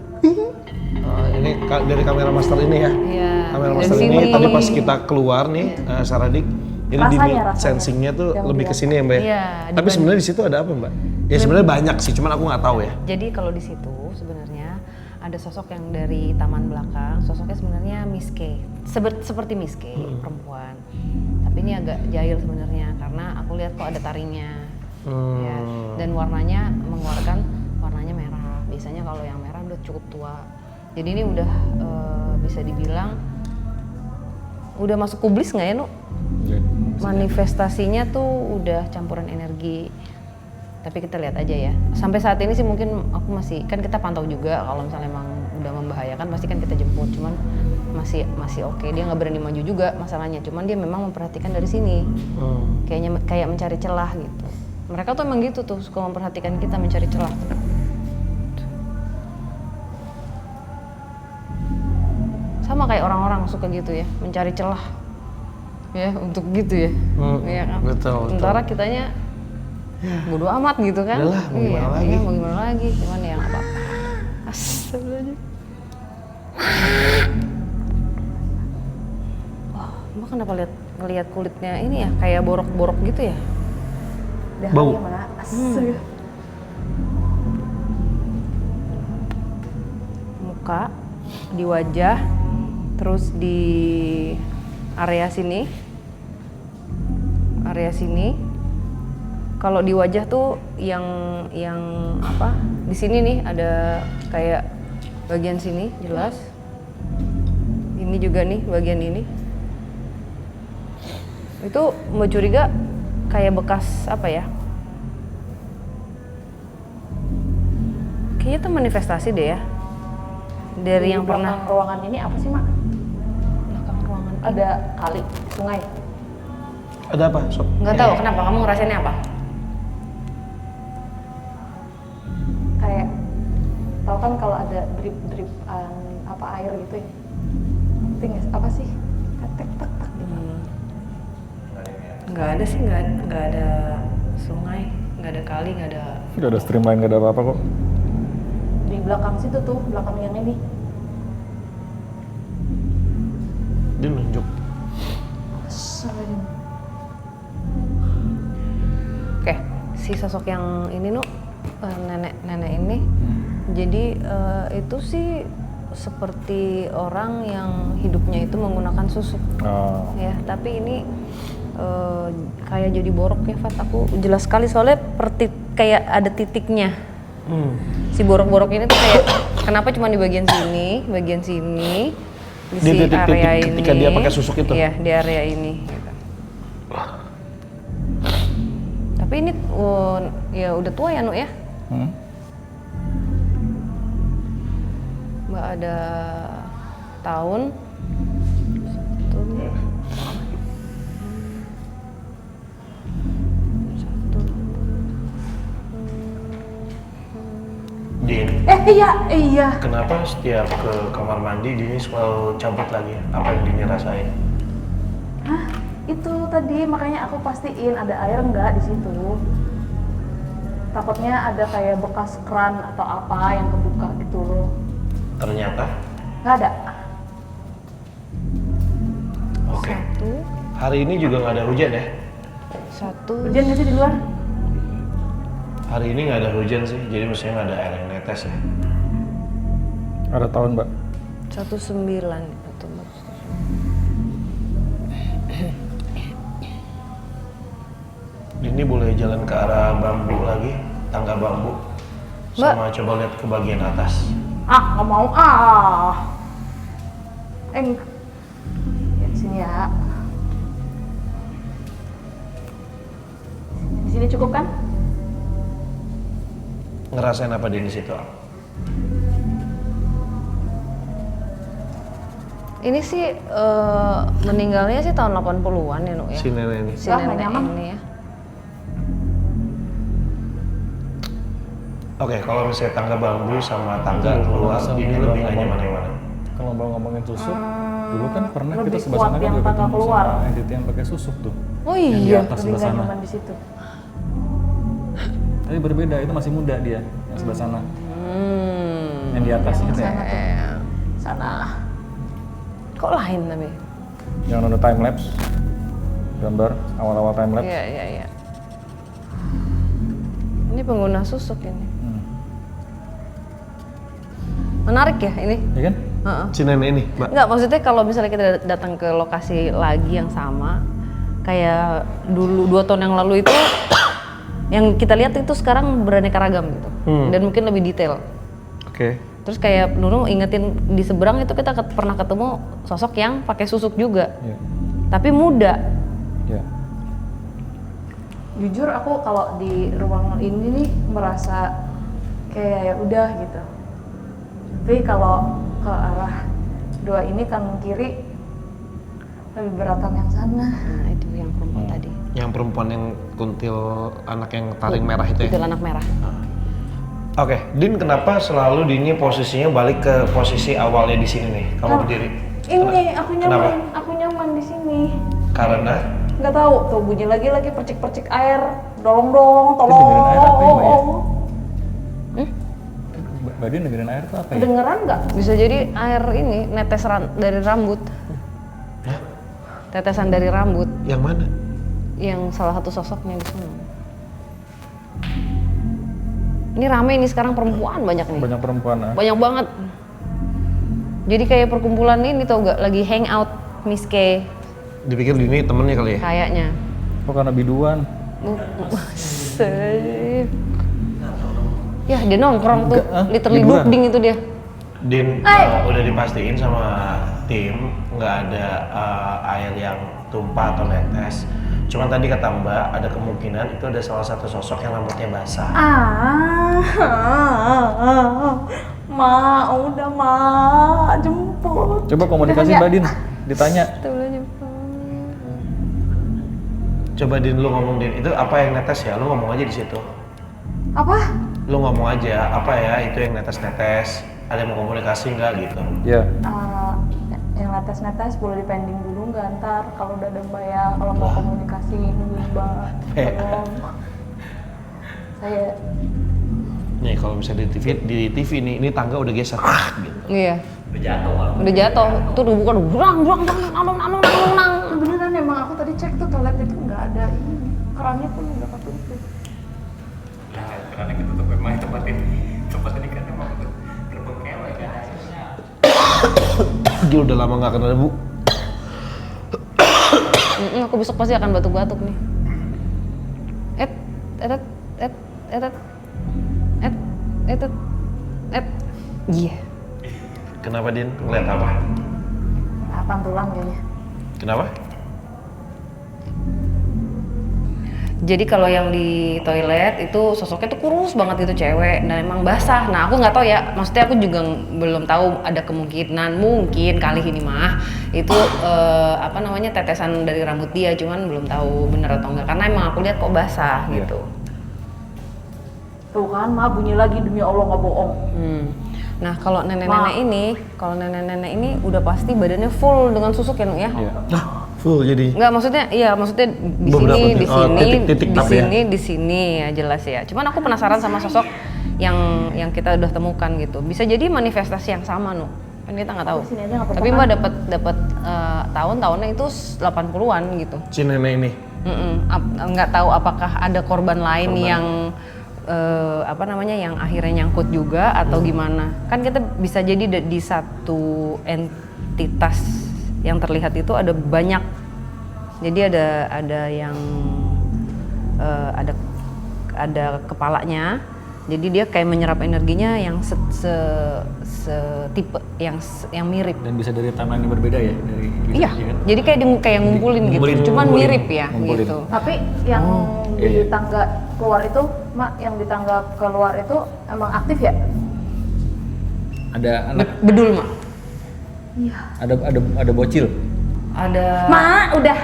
Ini dari kamera master ini ya. Iya. Kamera dari master ini sini. tadi pas kita keluar nih, Saradik, ini di Rasanya. sensingnya tuh Yang lebih ke biasa. sini ya Mbak. ya? Iya, Tapi dibanding- sebenarnya di situ ada apa Mbak? Ya sebenarnya banyak sih, cuman aku nggak tahu ya. Jadi kalau di situ sebenarnya ada sosok yang dari taman belakang, sosoknya sebenarnya Miss K. Seperti Miss K, perempuan. Tapi ini agak jahil sebenarnya karena aku lihat kok ada taringnya. Ya. Dan warnanya mengeluarkan warnanya merah. Biasanya kalau yang merah udah cukup tua. Jadi ini udah bisa dibilang udah masuk kublis nggak ya, Nu? Manifestasinya tuh udah campuran energi. Tapi kita lihat aja ya. Sampai saat ini sih mungkin aku masih, kan kita pantau juga kalau misalnya emang udah membahayakan pasti kan kita jemput. Cuman masih oke. Dia nggak berani maju juga masalahnya. Cuman dia memang memperhatikan dari sini. Kayaknya kayak mencari celah gitu. Mereka tuh emang gitu tuh, suka memperhatikan kita, mencari celah. Sama kayak orang-orang suka gitu ya, mencari celah. Ya, untuk gitu ya. Iya kan? Betul. Sementara kitanya bodo amat gitu kan. Udah lah, mau gimana lagi? Iya, mau gimana lagi. Cuman ya nggak apa-apa. Astagfirullahaladzim. Wah, Mbak kenapa lihat kulitnya ini ya, kayak borok-borok gitu ya? Bau. Mana? Astaga. Muka, di wajah, terus di area sini. Kalau di wajah tuh yang apa? Di sini nih ada kayak bagian sini jelas. Ini juga nih bagian ini. Itu Mbak curiga kayak bekas apa ya? Kayaknya tuh manifestasi deh ya. Dari yang pernah belakang ruangan ini apa sih, Mak? belakang ruangan ini. Ada kali, sungai. Ada apa? Sob? Nggak tahu kenapa, kamu ngerasainnya apa? Kayak tahu kan kalau ada drip apa air gitu ya. Tinggal apa sih? Tek tak tak gitu. Nggak ada sih, nggak ada sungai, nggak ada kali, nggak ada. Tidak ada streamline, nggak ada apa-apa kok. Di belakang situ tuh, belakang yang ini. Dia nunjuk. Oke, si sosok yang ini nenek ini, jadi itu sih seperti orang yang hidupnya itu menggunakan susuk, Oh. ya. Tapi ini kayak jadi borok ya, Fat. Aku jelas sekali soalnya kayak ada titiknya. Si borok-borok ini tuh kayak kenapa cuma di bagian sini, Di Di si titik-titik area ketika ini. dia pakai susuk itu? Iya, di area ini. Gitu. Tapi ini ya udah tua ya, Nu ya? Mbak ada tahun. Din, Iya. kenapa setiap ke kamar mandi Dini selalu cabut lagi? Apa yang Dini rasain? Hah? Itu tadi makanya aku pastiin ada air nggak di situ. Takutnya ada kayak bekas keran atau apa yang kebuka gitu loh. Ternyata, Nggak ada. oke. Satu, Hari ini juga nggak ada hujan ya? satu. Hujan nggak sih di luar? Hari ini nggak ada hujan sih, jadi mestinya nggak ada air yang netes ya. Ada tahun, Mbak. 19 itu Mbak. Dini boleh jalan ke arah bambu lagi, tangga bambu. Mbak. Sama coba lihat ke bagian atas. Ah, nggak mau ah. Ya, sini ya. Di sini cukup kan? Ngerasain apa Dini situ? Ini sih meninggalnya sih tahun 80-an ya, Nu ya. Si nenek ini. Si Wah, nggak nenek nyaman. ini ya. Oke, kalau misalnya tangga bambu sama tangga keluar, Dini lebih nggak nyaman yang mana? Kalau mau ngomongin susuk, dulu kan pernah kita lebih sebelah kuat sana kan yang juga tangga ketemu keluar. sama entity yang pakai susuk tuh. Oh Yang di iya. atas Lebih sebelah nggak sana. nyaman di situ. Tapi berbeda, itu masih muda dia, yang sebelah sana. Yang di atas itu ya. Sana. Kok lain tapi? Yang nonton time lapse. Gambar awal-awal time lapse. Iya, iya, iya. Ini pengguna susuk ini. Menarik ya ini? Iya kan? Heeh. Si nenek ini, Mbak. Enggak, maksudnya kalau misalnya kita datang ke lokasi lagi yang sama, kayak dulu 2 tahun yang lalu itu, yang kita lihat itu sekarang beraneka ragam gitu, dan mungkin lebih detail. Oke. Terus kayak Nurul ingetin di seberang itu kita pernah ketemu sosok yang pakai susuk juga, Iya. tapi muda. Iya. Jujur aku kalau di ruang ini nih merasa kayak ya udah gitu. Tapi kalau ke arah 2 ini kanan kiri lebih beratan yang sana. Nah itu yang perempuan tadi. Yang perempuan yang kuntil anak yang taring merah itu ya? Itu anak merah. Oke, Din kenapa selalu Dini posisinya balik ke posisi awalnya di sini nih? Kamu berdiri. Ini aku Kenapa? nyaman, aku nyaman di sini. Karena Nggak tahu tuh bunyi lagi percik-percik air. Dong dong, dengerin air apa ya, Mbak, ya? tolong. Mbak Din dengerin air tuh apa ya? Kedengeran nggak? Bisa jadi air ini netes dari rambut. Tetesan dari rambut yang mana? yang salah satu sosoknya di sana. Ini rame ini sekarang perempuan banyak nih. Banyak perempuan. Ah. Banyak banget. Jadi kayak perkumpulan ini tau gak lagi hangout Miss K Dipikir Dini temennya kali ya? kayaknya. Kok karena biduan? Sip. Ya dia nongkrong tuh, literally liburan. duding itu dia. Din udah dipastiin sama tim nggak ada air yang tumpah atau netes. Cuman tadi kata Mbak ada kemungkinan itu ada salah satu sosok yang rambutnya basah. Ma, udah ma, jemput. Coba komunikasi Mbak Din, ditanya. Coba Din lu ngomong Din itu apa yang netes ya? Lu ngomong aja di situ. Apa? Lu ngomong aja apa ya itu yang netes-netes. Ada yang mau komunikasi nggak gitu? Iya. Yang netes-netes boleh dipending dulu nggak ntar kalau udah ada Mbak ya, kalau mau komunikasi nungguin Mbak. Tolong. Saya Nih kalau misalnya di TV nih ini tangga udah geser gitu. Iya. Udah jatuh malah. Udah jatuh. Tuh udah bukan nang. beneran emang aku tadi cek tuh toilet itu nggak ada ini, kerannya pun nggak ketutup. Ya, karena kita tuh memang tempat ini kan emang terbengkelai kan. Dia udah lama nggak kena debu. Aku besok pasti akan batuk-batuk nih. Iya. Kenapa Din? Ngeliat apa? pantulan kayaknya. Kenapa? Jadi kalau yang di toilet itu sosoknya tuh kurus banget itu cewek dan emang basah. Nah aku nggak tahu ya, maksudnya aku juga belum tahu ada kemungkinan mungkin kali ini mah itu apa namanya tetesan dari rambut dia, cuman belum tahu bener atau enggak karena emang aku lihat kok basah gitu. Tuh kan, Ma bunyi lagi demi Allah nggak bohong. Nah kalau nenek-nenek ini udah pasti badannya full dengan susuk ya Nu ya. Iya. Nah, full jadi. Enggak maksudnya di Beberapa sini, di titik- oh, sini, titik-titik di tapi ya. sini, di sini ya jelas ya. Cuman aku penasaran sama sosok yang kita udah temukan gitu. Bisa jadi manifestasi yang sama Nu. Kan kita nggak tahu. Sini aja nggak apa-apa Tapi kan? Mbak dapat tahun-tahunnya itu 80-an gitu. Si nenek ini. Nggak tahu apakah ada korban lain yang apa namanya yang akhirnya nyangkut juga atau gimana. Kan kita bisa jadi di satu entitas yang terlihat itu ada banyak. Jadi ada yang ada kepalanya. Jadi dia kayak menyerap energinya yang setipe yang mirip. Dan bisa dari timeline yang berbeda ya dari Iya. kan? Jadi kayak ngumpulin gitu. Cuman mirip ya Ngumpulin. gitu. Tapi yang iya. di tangga keluar itu, Mak, yang di tangga keluar itu emang aktif ya? Ada anak, Bedul Mak. Iya. ada bocil. Ada Ma, udah.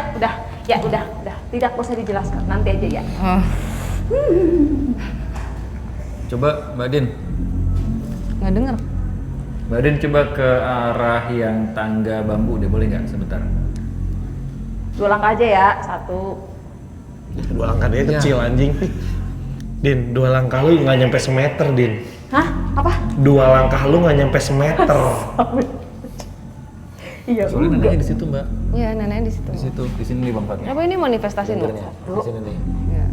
Ya udah. Tidak usah dijelaskan, nanti aja ya. Coba Mbak Din. nggak denger. Mbak Din coba ke arah yang tangga bambu deh, boleh nggak sebentar? 2 langkah aja ya, 1. 2 langkah dia kecil anjing. Din, 2 langkah lu nggak nyampe semeter, Din. Hah? Apa? 2 langkah lu nggak nyampe semeter. Iya. Soalnya neneknya di situ Mbak. Iya neneknya di situ. Di situ, di sini nih bangkatnya. Apa ini manifestasi Nu? Bibirnya, di sini nih. Iya.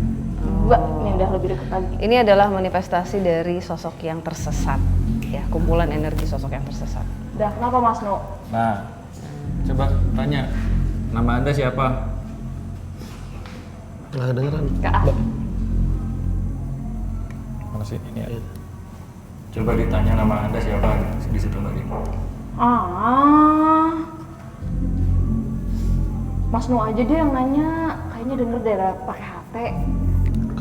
2, ini udah lebih dekat lagi. Ini adalah manifestasi dari sosok yang tersesat. Ya, kumpulan energi sosok yang tersesat. Udah, kenapa Mas No? Nah, coba tanya, nama Anda siapa? Nggak kedengeran. Kak A. Mana sih? Ini ya. Coba ditanya nama Anda siapa di situ Mbak Din. Mas No aja deh yang nanya. Kayaknya denger daerah pakai HT.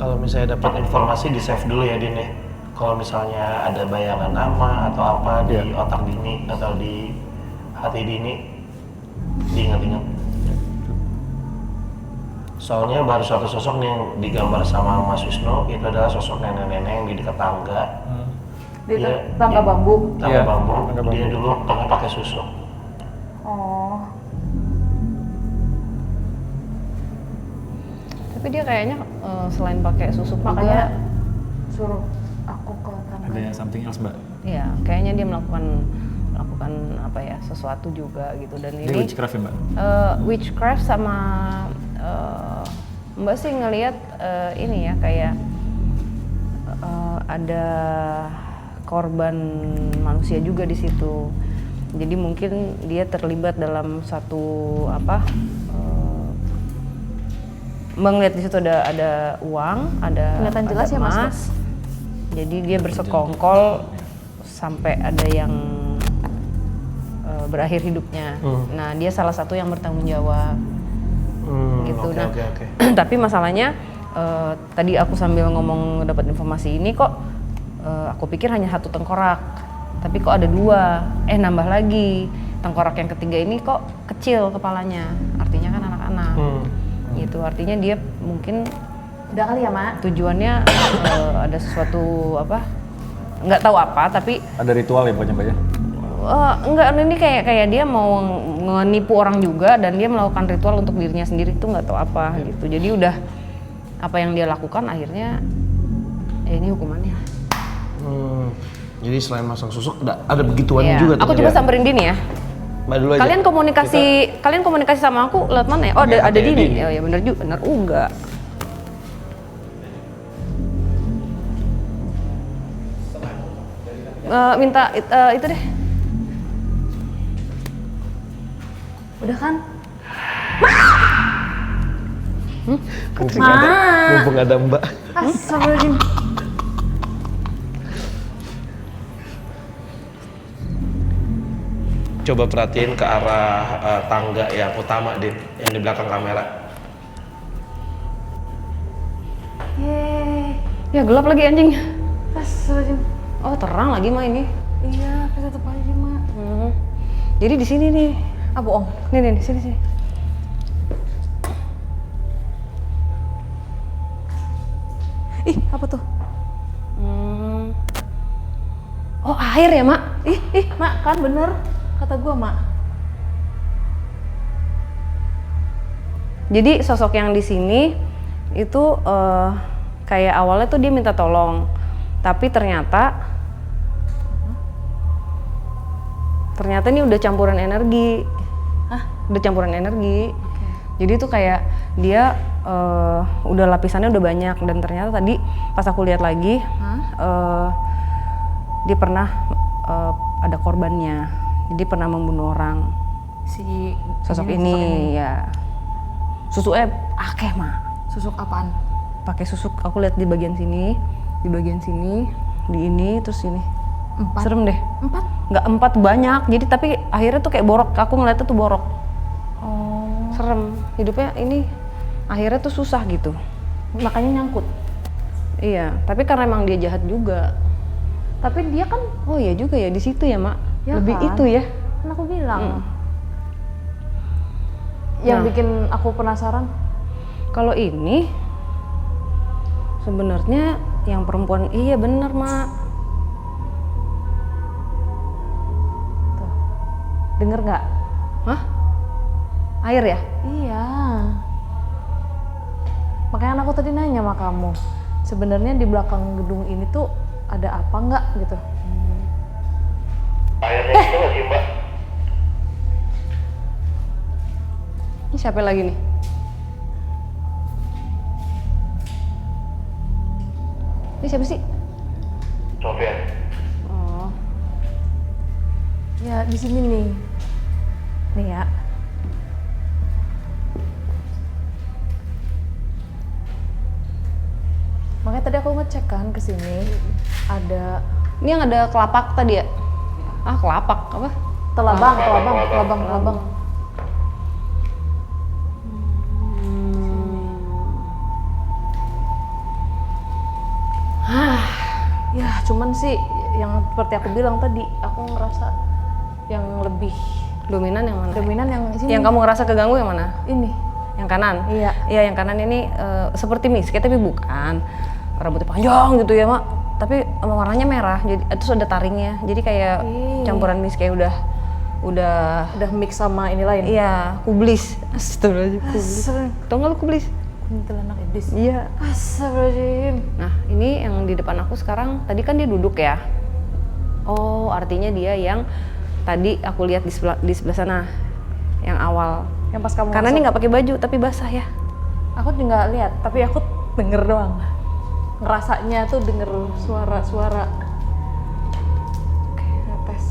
Kalau misalnya dapat informasi di save dulu ya, Din ya. Kalau misalnya ada bayangan nama atau apa di otak Dini atau di hati Dini, diingat-ingat. Soalnya baru satu sosok nih yang digambar sama Mas Wisnu, itu adalah sosok nenek-nenek yang di dekat tangga. Di Dia- tangga bambu. Tangga Iya, bambu. tangga bambu. Dia dulu pernah pakai susuk. Oh. Tapi dia kayaknya selain pakai susuk Makanya juga, suruh aku ke tangga. Ada yang something else Mbak? ya kayaknya dia melakukan apa ya sesuatu juga gitu dan Dia ini witchcraft ya Mbak? witchcraft sama Mbak sih ngelihat ini ya kayak ada korban manusia juga di situ. Jadi mungkin dia terlibat dalam satu apa? Mbak ngeliat di situ ada uang, ada Kelihatan jelas ada ya, Mas? emas. Jadi dia bersekongkol sampai ada yang berakhir hidupnya. Nah dia salah satu yang bertanggung jawab. Gitu. Oke, Nah, oke. tapi masalahnya tadi aku sambil ngomong dapat informasi ini kok aku pikir hanya satu tengkorak, tapi kok ada 2, nambah lagi tengkorak yang ketiga ini kok kecil kepalanya, artinya kan anak-anak, gitu. Artinya dia mungkin Udah kali ya, Mak? tujuannya ada sesuatu apa? Nggak tahu apa, tapi Ada ritual ya pokoknya Mbak ya? enggak, ini kayak dia mau menipu orang juga dan dia melakukan ritual untuk dirinya sendiri itu nggak tahu apa gitu. Jadi udah apa yang dia lakukan akhirnya ya ini hukumannya. Jadi selain masang susuk ada begituannya Iya. juga. Aku ternyata. coba samperin Dini ya. Mbak dulu aja. Kalian komunikasi sama aku lewat mana ya? Oh ada Dini. Oh ya benar juga, benar enggak. Minta itu deh. Udah kan? Mumpung ada Mbak. Astagfirullahaladzim. coba perhatiin ke arah tangga yang utama, Din, yang di belakang kamera. Yeay. Ya gelap lagi anjing. Astagfirullahaladzim. Oh terang lagi mah ini. Iya, ketutup aja mak. Jadi di sini nih. Ah bohong. Nih di sini. Ih, apa tuh? Oh air ya mak? Ih, mak kan bener kata gua mak. Jadi sosok yang di sini itu kayak awalnya tuh dia minta tolong, tapi ternyata ini udah campuran energi. Hah? Udah campuran energi. Jadi tuh kayak dia udah lapisannya udah banyak, dan ternyata tadi pas aku lihat lagi dia pernah ada korbannya. Jadi pernah membunuh orang. Si Sosok ini ya. Susuknya akeh mah. susuk apaan? Pakai susuk, aku lihat di bagian sini, di ini, terus ini. 4. Serem deh. 4? Nggak 4 banyak, jadi tapi akhirnya tuh kayak borok, aku ngeliatnya tuh borok. Oh. Serem, hidupnya ini akhirnya tuh susah gitu. Makanya nyangkut. Iya, tapi karena emang dia jahat juga. Tapi dia kan, Oh iya juga ya, di situ ya mak. Ya Lebih kan? itu ya. kan aku bilang. Yang Nah. bikin aku penasaran, Kalau ini sebenarnya yang perempuan, iya bener mak. tuh. Denger nggak? Hah? Air ya? Iya. Makanya aku tadi nanya sama kamu, sebenarnya di belakang gedung ini tuh ada apa nggak gitu? Airnya itu nggak sih, Mbak? Ini siapa lagi nih? Ini siapa sih? Sofian. Oh, Ya di sini nih. Nih ya. Makanya tadi aku ngecek kan ke sini ada ini yang ada kelapak tadi ya? Ah kelapak apa? telabang. Ya cuman sih yang seperti aku bilang tadi, aku ngerasa yang lebih Dominan yang mana? dominan yang sini. Yang kamu ngerasa keganggu yang mana? Ini. Yang kanan? Iya. Iya yang kanan ini seperti misket tapi bukan. Rambutnya panjang gitu ya mak. Tapi warnanya merah. Jadi terus ada taringnya. Jadi kayak campuran misket udah Udah mix sama ini lain. iya kublis. Astagfirullahaladzim. Kublis. Tau nggak lu kublis? Kuntilanak iblis. Iya. Astagfirullahaladzim. Nah ini yang di depan aku sekarang. Tadi kan dia duduk ya. Oh artinya dia yang tadi aku lihat di sebelah sana. Yang awal. Yang pas kamu Karena masuk, ini nggak pakai baju tapi basah ya. aku juga lihat, tapi aku denger doang. Ngerasanya tuh denger suara-suara. Oke, tes.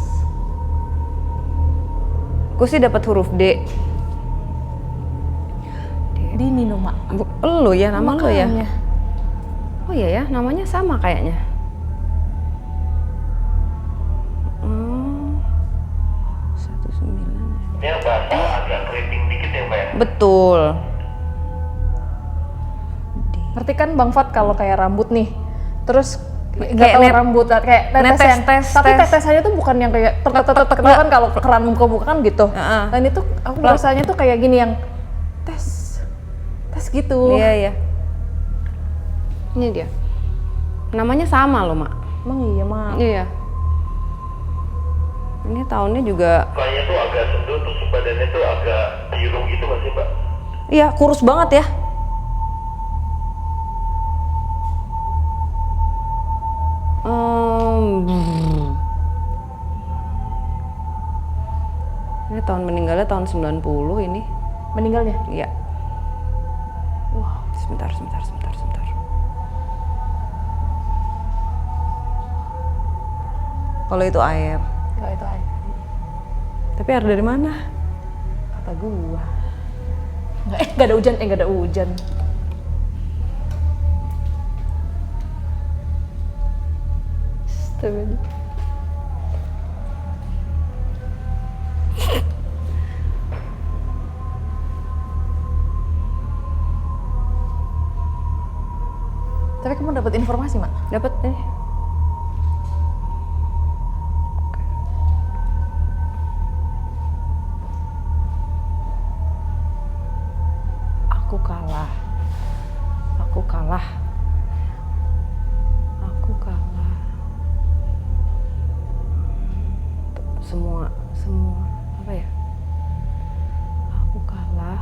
Aku sih dapat huruf D. Dini no, Mak. Lu ya nama lu ya? Makanya. Oh iya ya, namanya sama kayaknya. 19. Ini basah agak keriting dikit ya, Mbak ya? Betul. Ngerti kan Bang Fat kalau kayak rambut nih, terus Kayak nggak tahu rambut kayak tetesan, tapi tes. tetesannya tuh bukan yang kayak tek kan kalau keran muka kan gitu. Heeh. Dan itu aku rasanya tuh kayak gini yang tes gitu. Iya iya. Ini dia. Namanya sama loh mak. Emang iya Mak. Iya. Ini tahunnya juga. Mukanya tuh agak sendul, terus badannya tuh agak biru gitu nggak sih, Mbak? Iya kurus banget ya. Ini tahun meninggalnya tahun 90 ini. Meninggalnya? Iya. Wah, Sebentar. Kalau itu air. nggak itu aja. Tapi air dari mana? Kata gua. Nggak ada hujan, nggak ada hujan. Tapi kamu dapat informasi, Mak? Dapat nih. Aku kalah. Aku kalah. Aku kalah. Semua apa ya? Aku kalah.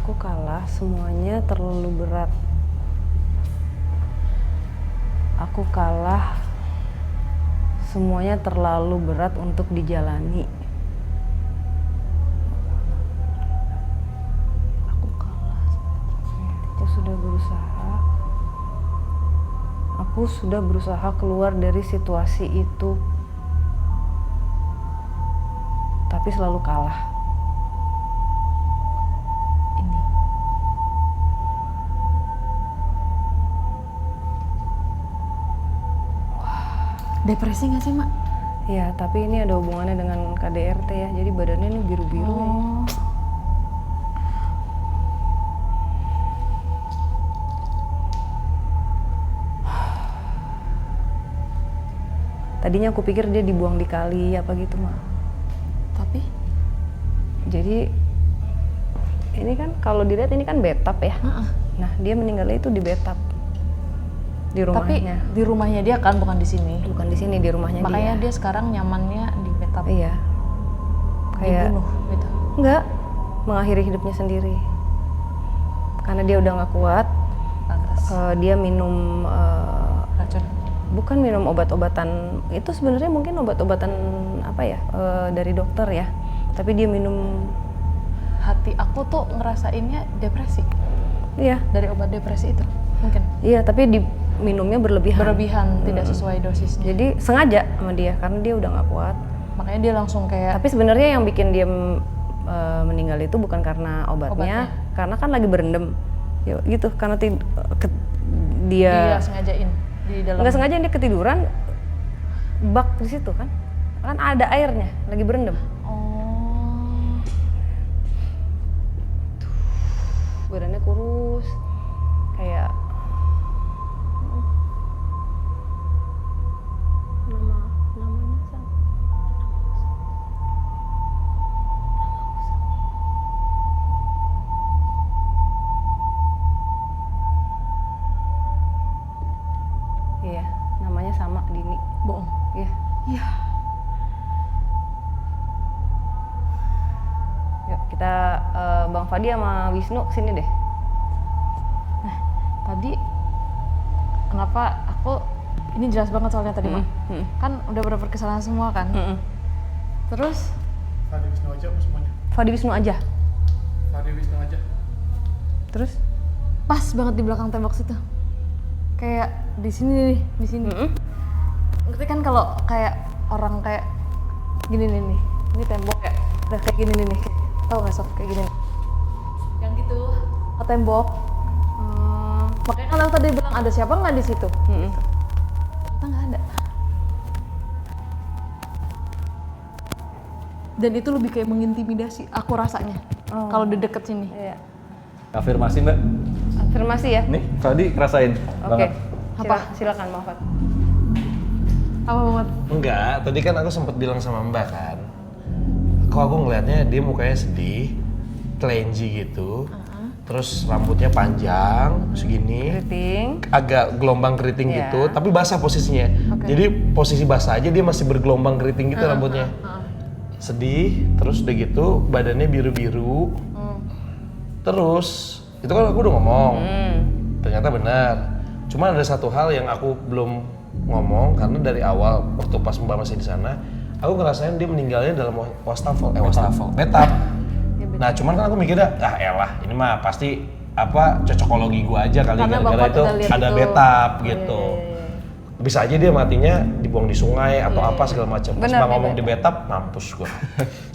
Aku kalah, semuanya terlalu berat. Aku kalah, semuanya terlalu berat untuk dijalani. Aku kalah. Aku sudah berusaha keluar dari situasi itu, tapi selalu kalah. Depresi nggak sih, Mak? Ya, tapi ini ada hubungannya dengan KDRT ya, jadi badannya ini biru-biru ya. Tadinya aku pikir dia dibuang di kali apa gitu, Mak. Tapi? Jadi, ini kan kalau dilihat ini kan bathtub ya. Nah, dia meninggalnya itu di bathtub. Di rumahnya. Tapi di rumahnya dia kan, bukan di sini. Bukan di sini, di rumahnya Makanya dia. dia sekarang nyamannya di bathtub. Iya. Kayak Dibunuh gitu. enggak, mengakhiri hidupnya sendiri. Karena dia udah nggak kuat, Pantas. dia minum Racun. bukan minum obat-obatan, itu sebenarnya mungkin obat-obatan apa ya, dari dokter ya. Tapi dia minum. Hati aku tuh ngerasainnya depresi Iya. dari obat depresi itu. Mungkin. Iya, tapi minumnya berlebihan. Tidak sesuai dosisnya. Jadi sengaja sama dia karena dia udah nggak kuat. Makanya dia langsung kayak Tapi sebenarnya yang bikin dia meninggal itu bukan karena obatnya, karena kan lagi berendam. Ya, gitu, karena dia dia sengajain di dalam. nggak sengaja dia ketiduran, bak di situ kan ada airnya, lagi berendam. Oh. Badannya kurus, kayak namanya sama. Iya, namanya sama, Dini. Bohong. Iya. Iya. Yuk kita Bang Fadi sama Wisnu sini deh. Tadi kenapa aku ini jelas banget soalnya tadi, Mak. Kan udah bener kesalahan semua kan. Terus Fadi Wisnu aja apa semuanya? Fadi Wisnu aja. Fadi Wisnu aja. Terus pas banget di belakang tembok situ. Kayak di sini nih, di sini. Ngerti kan kalau kayak orang kayak gini nih. Ini tembok ya. Udah kayak gini nih. Tahu nggak, Sof? Kayak gini. Yang gitu ke tembok. Makanya kan aku tadi bilang ada siapa nggak di situ? Ternyata nggak ada. Dan itu lebih kayak mengintimidasi aku rasanya. Kalau di deket sini. iya. Afirmasi Mbak. Afirmasi ya. Nih, Fadi ngerasain Oke. banget. Apa? Silakan Bang Fad. Apa banget? Enggak, tadi kan aku sempat bilang sama Mbak kan. Kok aku ngelihatnya dia mukanya sedih, telenji gitu. Terus rambutnya panjang segini. Keriting. Agak gelombang keriting Iya. gitu, tapi basah posisinya. Jadi posisi basah aja dia masih bergelombang keriting gitu rambutnya. Sedih, terus udah gitu badannya biru-biru. Terus itu kan aku udah ngomong, ternyata benar. Cuma ada satu hal yang aku belum ngomong karena dari awal waktu pas Mbak masih di sana, aku ngerasain dia meninggalnya dalam wastafel, bathtub. Nah cuman kan aku mikirnya, elah ini mah pasti apa cocokologi gua aja kali Karena gara-gara Bapak itu udah lihat ada itu. bathtub gitu. Bisa aja dia matinya dibuang di sungai atau apa segala macam. Pas Benar, Mbak ngomong di bathtub, mampus gua.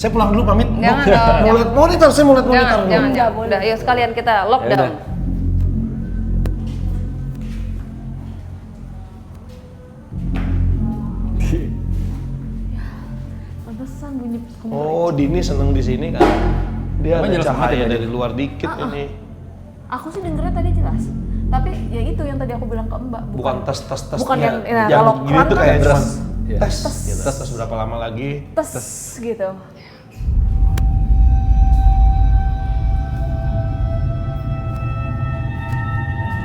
Saya pulang dulu pamit. Jangan Bu. dong, Mau lihat monitor, saya mau lihat monitor Jangan, dulu. jangan, jangan. Udah, yuk sekalian kita lockdown. Yaudah. Pantesan bunyi Oh, Dini seneng di sini kan. Dia Emang ada jelas banget cahaya ya, dari luar dikit ini. Aku sih dengernya tadi jelas. Tapi ya itu yang tadi aku bilang ke Mbak. Bukan tes. Bukan yang yang kalau gini tuh kayak kan cuma tes. Tes berapa lama lagi? tes gitu.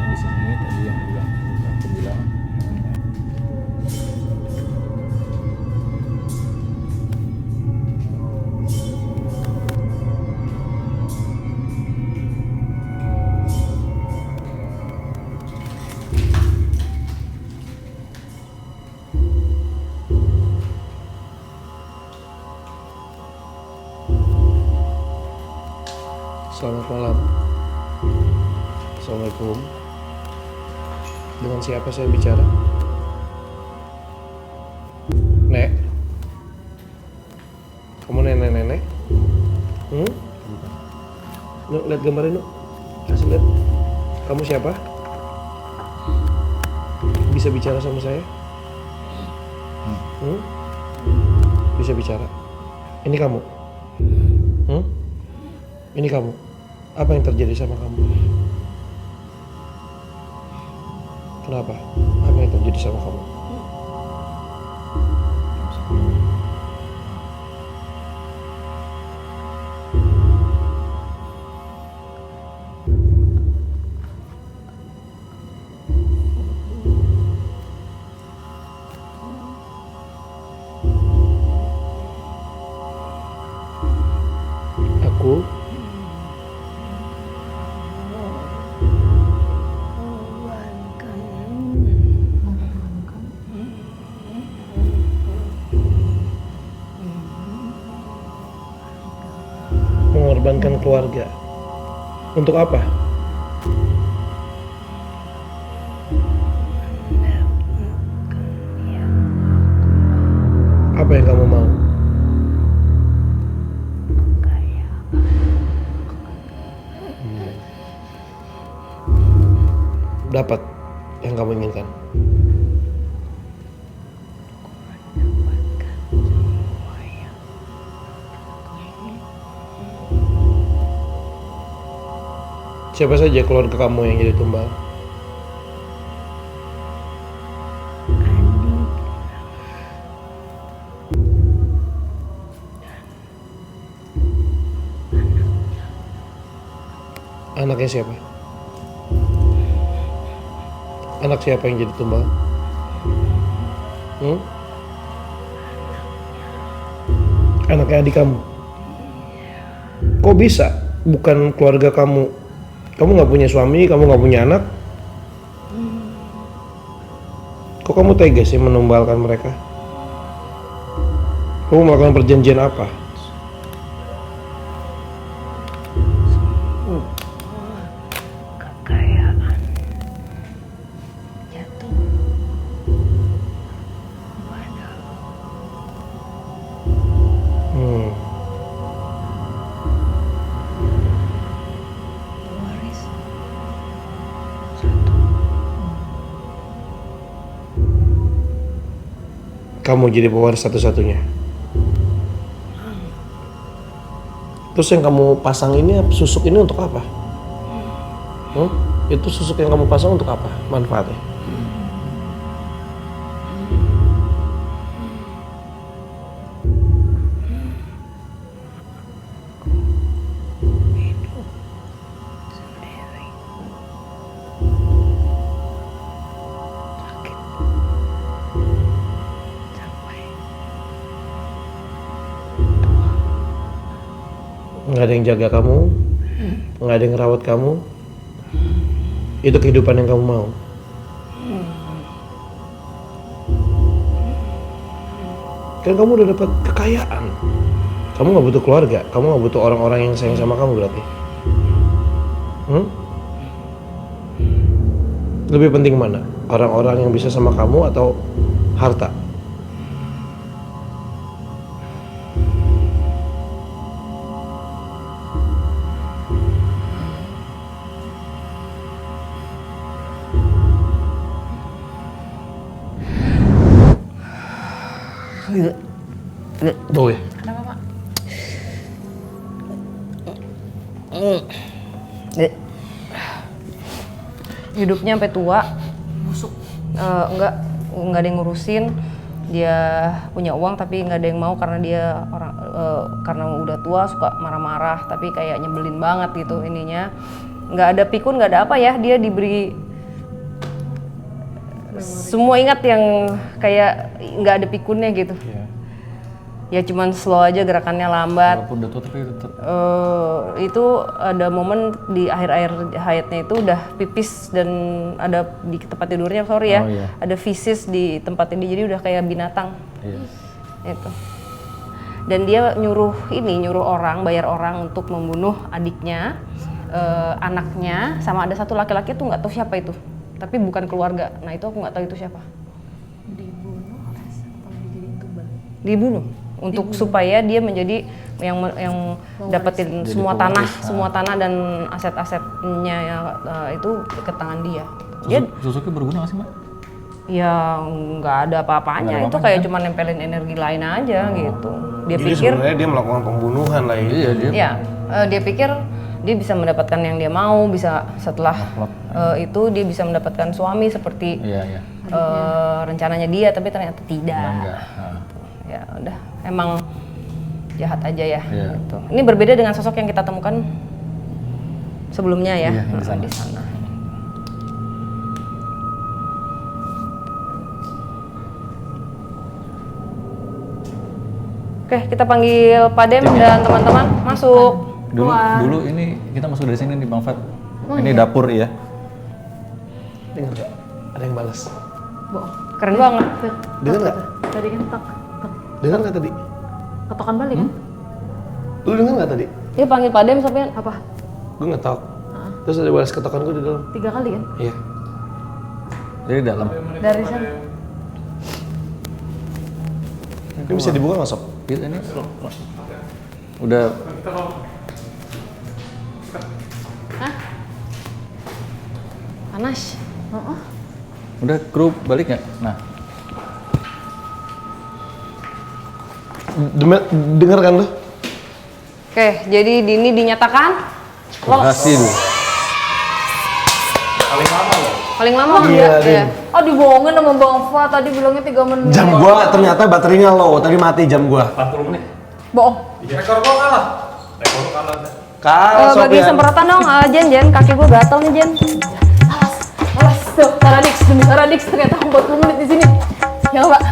Di sini tadi yang aku bilang Selamat malam. Assalamualaikum. Dengan siapa saya bicara? Nek? Kamu nenek-nenek? Nuk, lihat gambarnya, Nuk. Kasih lihat. Kamu siapa? Bisa bicara sama saya? Bisa bicara. Ini kamu? Ini kamu? Apa yang terjadi sama kamu? Kenapa? Apa yang terjadi sama kamu? Aku mengorbankan keluarga. Untuk apa? Apa yang kamu mau? Dapat yang kamu inginkan. Siapa saja keluarga kamu yang jadi tumbal? Anaknya siapa? Anak siapa yang jadi tumbal? Anaknya adik kamu? Kok bisa? Bukan keluarga kamu. Kamu nggak punya suami, kamu nggak punya anak. Kok kamu tega sih menumbalkan mereka? Kamu melakukan perjanjian apa? Kamu jadi pewaris satu-satunya. Terus yang kamu pasang ini, susuk ini untuk apa? Itu susuk yang kamu pasang untuk apa? Manfaatnya? Nggak ada yang jaga kamu, nggak ada yang ngerawat kamu. Itu kehidupan yang kamu mau. Kan kamu udah dapat kekayaan. Kamu nggak butuh keluarga, kamu nggak butuh orang-orang yang sayang sama kamu berarti. Lebih penting mana? Orang-orang yang bisa sama kamu atau harta? Tuh ya. Kenapa, Pak? hidupnya sampai tua. Busuk. Enggak ada yang ngurusin. Dia punya uang tapi nggak ada yang mau karena dia karena udah tua suka marah-marah tapi kayak nyebelin banget gitu ininya. Nggak ada pikun, nggak ada apa ya, dia diberi semua ingat yang kayak nggak ada pikunnya gitu. Ya cuman slow aja, gerakannya lambat. Walaupun udah tua tapi tetap. Itu ada momen di akhir-akhir hayatnya itu udah pipis dan ada di tempat tidurnya, sorry ya, Oh, iya. ada feces di tempat ini, jadi udah kayak binatang. Iya. Itu. Dan dia nyuruh orang, bayar orang untuk membunuh adiknya, anaknya, sama ada satu laki-laki tuh nggak tahu siapa itu, tapi bukan keluarga. Nah itu aku nggak tahu itu siapa. Dibunuh untuk supaya dia menjadi yang dapetin Jadi semua pewaris. semua tanah dan aset-asetnya yang itu ke tangan dia. Dia Suzuki berguna nggak sih Mbak? ya nggak ada apa-apanya, Nggak ada itu apa-apanya, kayak kan? cuma nempelin energi lain aja gitu. Dia Jadi pikir sebenarnya dia melakukan pembunuhan lah ini. Iya dia. ya dia pikir dia bisa mendapatkan yang dia mau, bisa setelah itu dia bisa mendapatkan suami seperti Iya. rencananya dia, tapi ternyata tidak. Enggak. Ya udah, emang jahat aja ya. Iya. Gitu. Ini berbeda dengan sosok yang kita temukan sebelumnya ya. Iya, di sana. Di sana. Oke, kita panggil Pak Dem dan teman-teman masuk. Dulu ini kita masuk dari sini nih Bang Fat. Ini dapur ya. Dengar nggak? Ada yang balas. Bohong. Keren banget. Dengar nggak? Tadi kan Dengar nggak tadi? ketokan balik kan? Lu dengar nggak tadi? Dia panggil Pak Dem sampai Apa? Gue ngetok. Terus ada balas ketokan gue di dalam. 3 kali kan? Iya. Jadi dalam. Dari sana. Ini bisa dibuka nggak sob? Ini udah panas. udah kru balik nggak? Nah, Dengar kan lu? Oke, jadi Dini dinyatakan berhasil. paling lama Iya, ya. Din. Oh dibohongin sama Bang Fa, tadi bilangnya 3 menit. Jam gua ternyata baterainya low, tadi mati jam gua. 40 menit. Bohong. Rekor gua kalah. Rekor lu kalah. Kalah Bagi Sofian. semprotan dong, Jen, kaki gue gatel nih Jen. Alas tuh, Saradix demi Saradix ternyata 40 menit di sini. Ya Pak.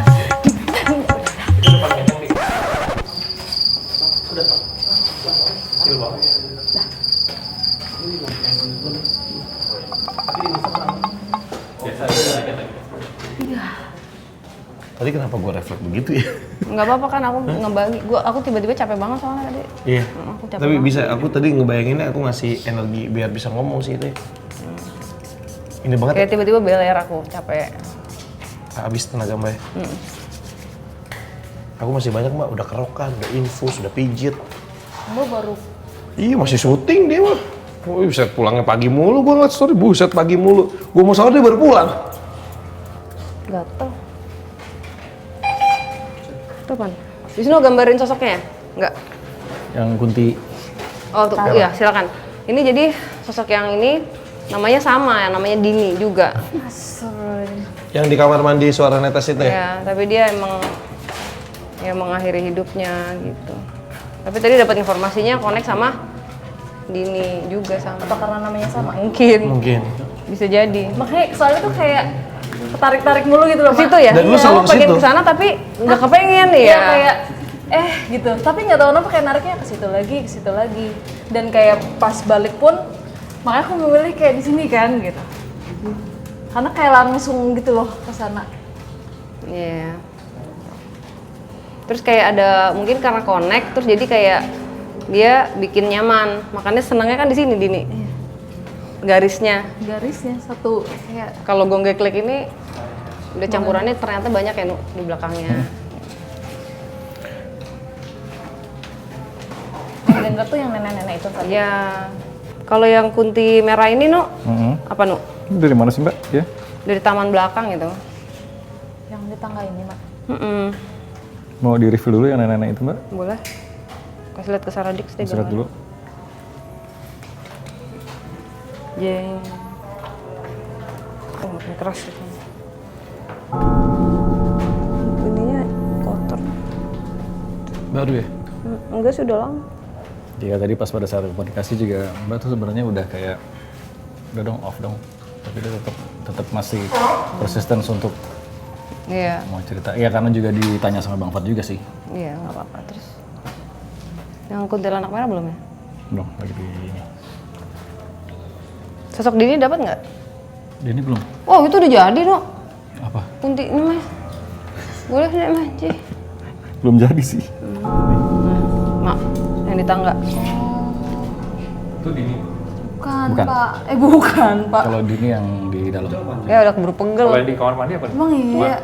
Tadi kenapa gua refleks begitu ya? Nggak apa-apa kan, aku ngebagi. Aku tiba-tiba capek banget soalnya tadi. Iya. Aku capek Tapi banget. bisa, aku tadi ngebayanginnya aku ngasih energi biar bisa ngomong sih itu. Ini banget. Kayak tiba-tiba beler aku, capek. Habis tenaga mbak. Aku masih banyak mbak, udah kerokan, udah infus, udah pijit. Mbak baru Iya masih syuting dia mah. Oh buset pulangnya pagi mulu, gua ngeliat story buset pagi mulu. Gua mau sahur dia baru pulang. Gatel. Itu apaan? Wisnu gambarin sosoknya ya? Enggak? Yang Kunti. Oh, tuh, iya silakan. Ini jadi sosok yang ini namanya sama, namanya Dini juga. Yang di kamar mandi suara netes itu ya? Ya, tapi dia emang ya mengakhiri hidupnya gitu. Tapi tadi dapat informasinya connect sama Dini juga sama. apa karena namanya sama? Mungkin. Mungkin. Bisa jadi. Makanya soalnya tuh kayak ketarik-tarik mulu gitu loh. Ke Mak. situ ya? Dan lu Iya, selalu kamu ke pengen situ. ke sana tapi nggak kepengen ya. Iya kayak gitu. Tapi nggak tahu kenapa kayak nariknya ke situ lagi. Dan kayak pas balik pun makanya aku memilih kayak di sini kan gitu. Karena kayak langsung gitu loh ke sana. Iya. Terus kayak ada mungkin karena connect terus jadi kayak dia bikin nyaman. Makanya senangnya kan di sini Dini. Garisnya. Garisnya satu kayak Kalau gonggeng klik ini udah campurannya ternyata banyak ya Nu, di belakangnya. yang denger tuh yang nenek-nenek itu tadi. Ya. Kalau yang kunti merah ini Nu, apa Nu? Ini dari mana sih Mbak? Ya. Dari taman belakang gitu. Yang di tangga ini, Mak. Mau di review dulu yang nenek-nenek itu Mbak? Boleh. Kasih lihat ke Saradix deh. Istirahat gambar. dulu. Jeng. Oh, makin keras gitu. Ininya kotor. Baru ya? Enggak sih, udah lama. Iya tadi pas pada saat komunikasi juga Mbak tuh sebenarnya udah kayak udah dong off dong. Tapi dia tetap masih persisten untuk Iya. mau cerita. Iya karena juga ditanya sama Bang Fat juga sih. Iya, nggak apa-apa. Terus yang kuntilanak merah belum ya? Belum lagi di ini. Sosok Dini dapat nggak? Ini belum. Oh, itu udah jadi, no. Apa? Kunti ini, Mas. Boleh sih, Mas. Ci. Belum jadi sih. Mak, yang di tangga. Itu Dini. Bukan, Bukan. Pak. Bukan, Pak. Kalau Dini yang di dalam. Ya udah keburu pegel. Kalau yang di kamar mandi apa? Emang iya.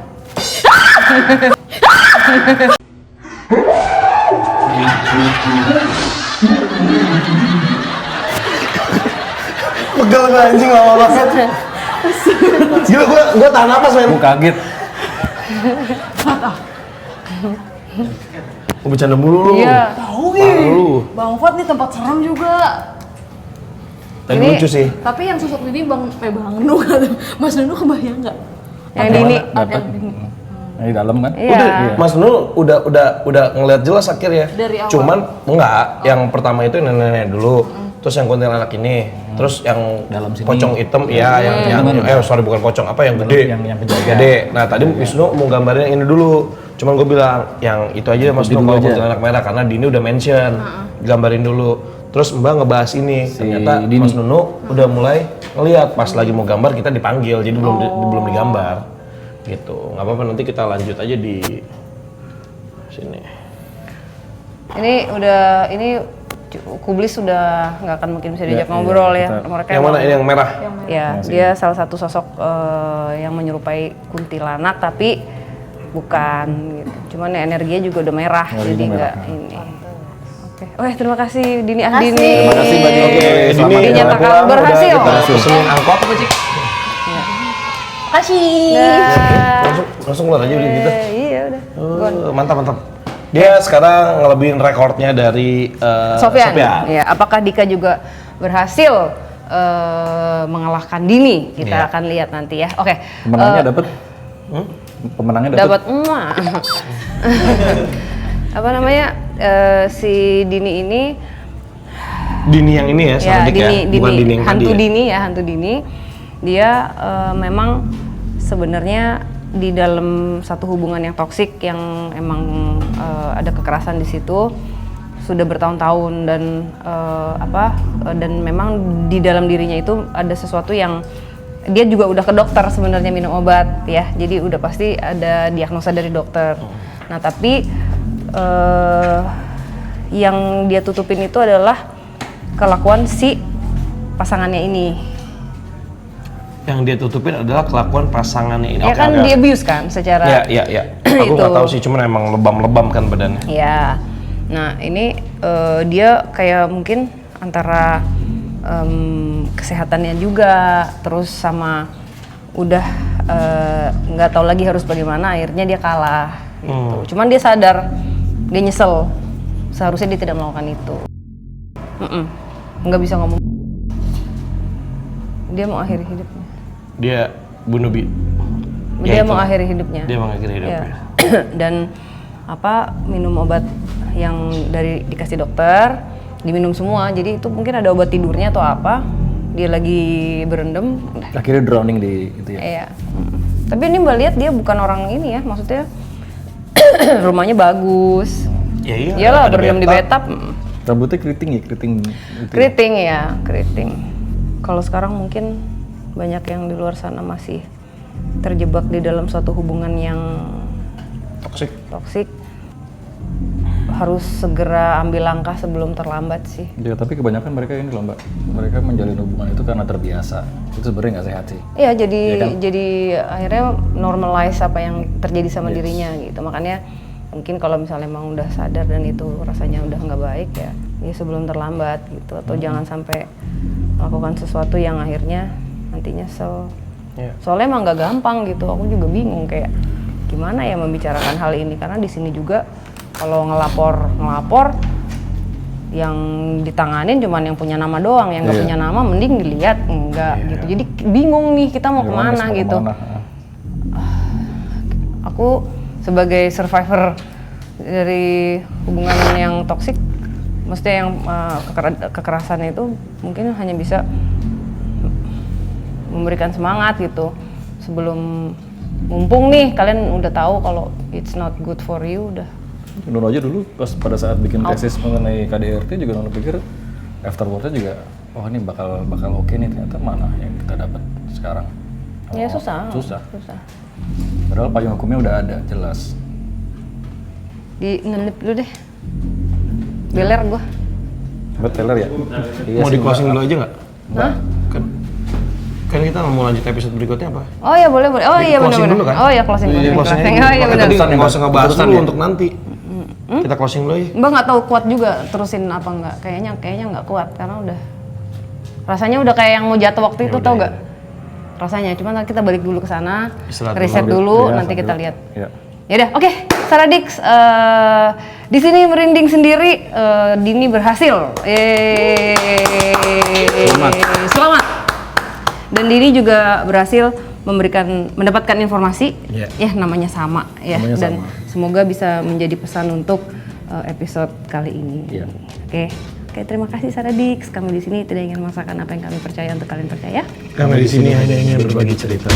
Pegel gue anjing lama banget. Gila gue tahan napas men. Gue kaget. Gue bercanda mulu lu. Iya. Tahu Lu. Bang Fat nih tempat serem juga. Tapi Ini- lucu sih. Tapi yang sosok ini Bang Nu kata. Mas Nu kebayang nggak? Yang Dini. Dapat. Nah, di dalam kan? Iya. Udah, Mas Nul udah ngeliat jelas akhirnya. Dari awal. Cuman enggak, yang pertama itu nenek-nenek dulu. Terus yang kuntilanak ini, terus yang Dalam sini. pocong hitam, iya yang sorry bukan pocong, apa yang gede? Yang penjaga. Gede. Nah tadi Wisnu mau gambarin yang ini dulu. Cuman gue bilang yang itu aja Mas Nul dulu kalau aja. kuntilanak merah karena Dini udah mention, gambarin dulu. Terus Mbak ngebahas ini, ternyata Dini. Mas Nunu udah mulai ngelihat pas lagi mau gambar kita dipanggil, jadi belum digambar. Gitu. Nggak apa-apa nanti kita lanjut aja di sini. Ini Kublis sudah nggak akan mungkin bisa diajak ngobrol ya. Mereka Yang mana? Ini yang merah. Ya, dia salah satu sosok yang menyerupai kuntilanak tapi bukan gitu. Cuman ya, energinya juga udah merah jadi nggak ini. Oke. Terima kasih Dini Ahdini. Terima kasih Mbak Dini. Oke, Selamat Dini dinyatakan pulang, berhasil. Udah kita pesenin angkot apa Cik? Kasih. Langsung keluar aja udah gitu. Iya udah. Mantap. Dia sekarang ngelebihin rekornya dari Sofyan. Ya, apakah Dika juga berhasil mengalahkan Dini? Kita Iya. akan lihat nanti ya. Oke. Pemenangnya dapat? Pemenangnya Dapat apa namanya? Si Dini ini Dini yang ini ya, sama Dik ya, bukan Dini yang hantu tadi ya. Dini ya, hantu Dini. Dia memang sebenarnya di dalam satu hubungan yang toksik yang emang ada kekerasan di situ sudah bertahun-tahun dan dan memang di dalam dirinya itu ada sesuatu yang dia juga udah ke dokter sebenarnya minum obat ya, jadi udah pasti ada diagnosa dari dokter. Nah tapi yang dia tutupin itu adalah kelakuan si pasangannya ini. Yang dia tutupin adalah kelakuan pasangannya ini. Ya Oke, kan oke. dia abuse kan secara. Iya. Aku Itu. nggak tahu sih, cuman emang lebam-lebam kan badannya. Ya. Nah ini dia kayak mungkin antara kesehatannya juga, terus sama udah nggak tahu lagi harus bagaimana, akhirnya dia kalah. Gitu. Cuman dia sadar, dia nyesel. Seharusnya dia tidak melakukan itu. Nggak bisa ngomong. Dia mau akhiri hidupnya. Dia bunuh Bi. Dia itu. mau akhiri hidupnya. Dia mengakhiri hidupnya. Ya. Dan minum obat yang dikasih dokter, diminum semua. Jadi itu mungkin ada obat tidurnya atau apa. Dia lagi berendam. akhirnya drowning di itu ya. Iya. Tapi ini Mbak lihat dia bukan orang ini ya, maksudnya rumahnya bagus. Ya iya. Iyalah ada berendam di bathtub. bathtub. Rambutnya keriting itu ya? Keriting ya, keriting. Kalau sekarang mungkin banyak yang di luar sana masih terjebak di dalam suatu hubungan yang toksik. Harus segera ambil langkah sebelum terlambat sih. Ya, tapi kebanyakan mereka ini loh Mbak, mereka menjalin hubungan itu karena terbiasa. Itu sebenarnya nggak sehat sih. Iya, jadi Iya kan? jadi akhirnya normalize apa yang terjadi sama dirinya gitu. Makanya mungkin kalau misalnya emang udah sadar dan itu rasanya udah nggak baik ya sebelum terlambat gitu. Atau jangan sampai melakukan sesuatu yang akhirnya nanti nyesel. Iya. Soalnya emang nggak gampang gitu. Aku juga bingung kayak gimana ya membicarakan hal ini karena di sini juga kalau ngelapor yang ditanganin cuman yang punya nama doang, yang nggak Iya. punya nama mending dilihat enggak gitu. Jadi bingung nih kita mau Gimana kemana sih, mau gitu. kemana? Aku sebagai survivor dari hubungan yang toksik, maksudnya yang kekerasan itu mungkin hanya bisa memberikan semangat gitu. Sebelum mumpung nih kalian udah tahu kalau it's not good for you, udah. Nono aja dulu pas pada saat bikin tesis mengenai KDRT juga Nono pikir afterwardnya juga, oh ini bakal oke nih, ternyata mana yang kita dapat sekarang. Ya Oh, susah. Susah. Padahal payung hukumnya udah ada, jelas. Di ngelip dulu deh. Beler gua. Teller ya? Iya Mau sih, di closing Mbak. dulu aja nggak? Hah? Kan kita nggak mau lanjut episode berikutnya apa? Oh ya boleh. Oh iya Closing benar. dulu kan? Oh iya closing. Closing aja Oh iya dulu. benar. Tadi Keputusan ya, nggak usah Mbak? ngebahas Keputusan dulu ya? untuk nanti. Kita closing dulu ya. Mbak nggak tahu kuat juga terusin apa nggak? Kayaknya nggak kuat karena udah rasanya udah kayak yang mau jatuh waktu itu, tau nggak? Rasanya. Cuman nanti kita balik dulu ke sana, Istirahat riset Iya, dulu, nanti kita sambil- lihat. Iya. Ya udah, oke. Saradix, di sini merinding sendiri. Dini berhasil. Selamat. Dan Dini juga berhasil mendapatkan informasi. Iya. Ya namanya sama ya. Namanya Dan sama. semoga bisa menjadi pesan untuk episode kali ini. Iya. Oke, terima kasih Saradix. Kami di sini tidak ingin memaksakan apa yang kami percaya untuk kalian percaya. Kami di sini hanya ingin berbagi cerita.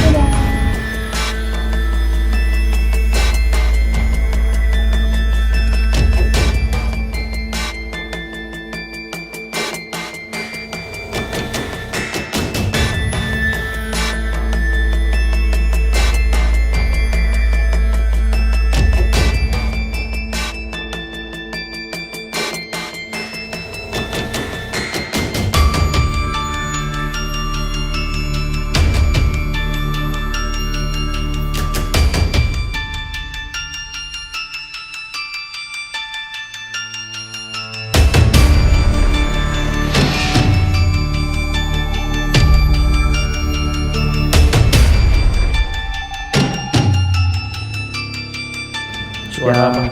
Suara apa?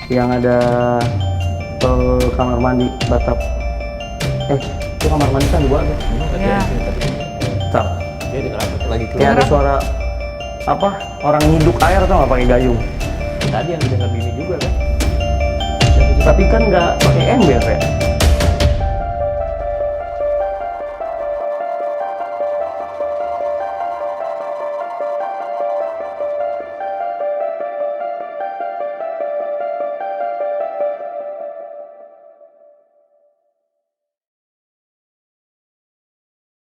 Yang ada kamar mandi batap. Itu kamar mandi kan dua ada. Ya. Bentar. Jadi kenapa lagi Kayak ada suara apa? Orang ngiduk air atau nggak pakai gayung? tadi yang didengar Bini juga kan? Tapi kan nggak pakai ember ya.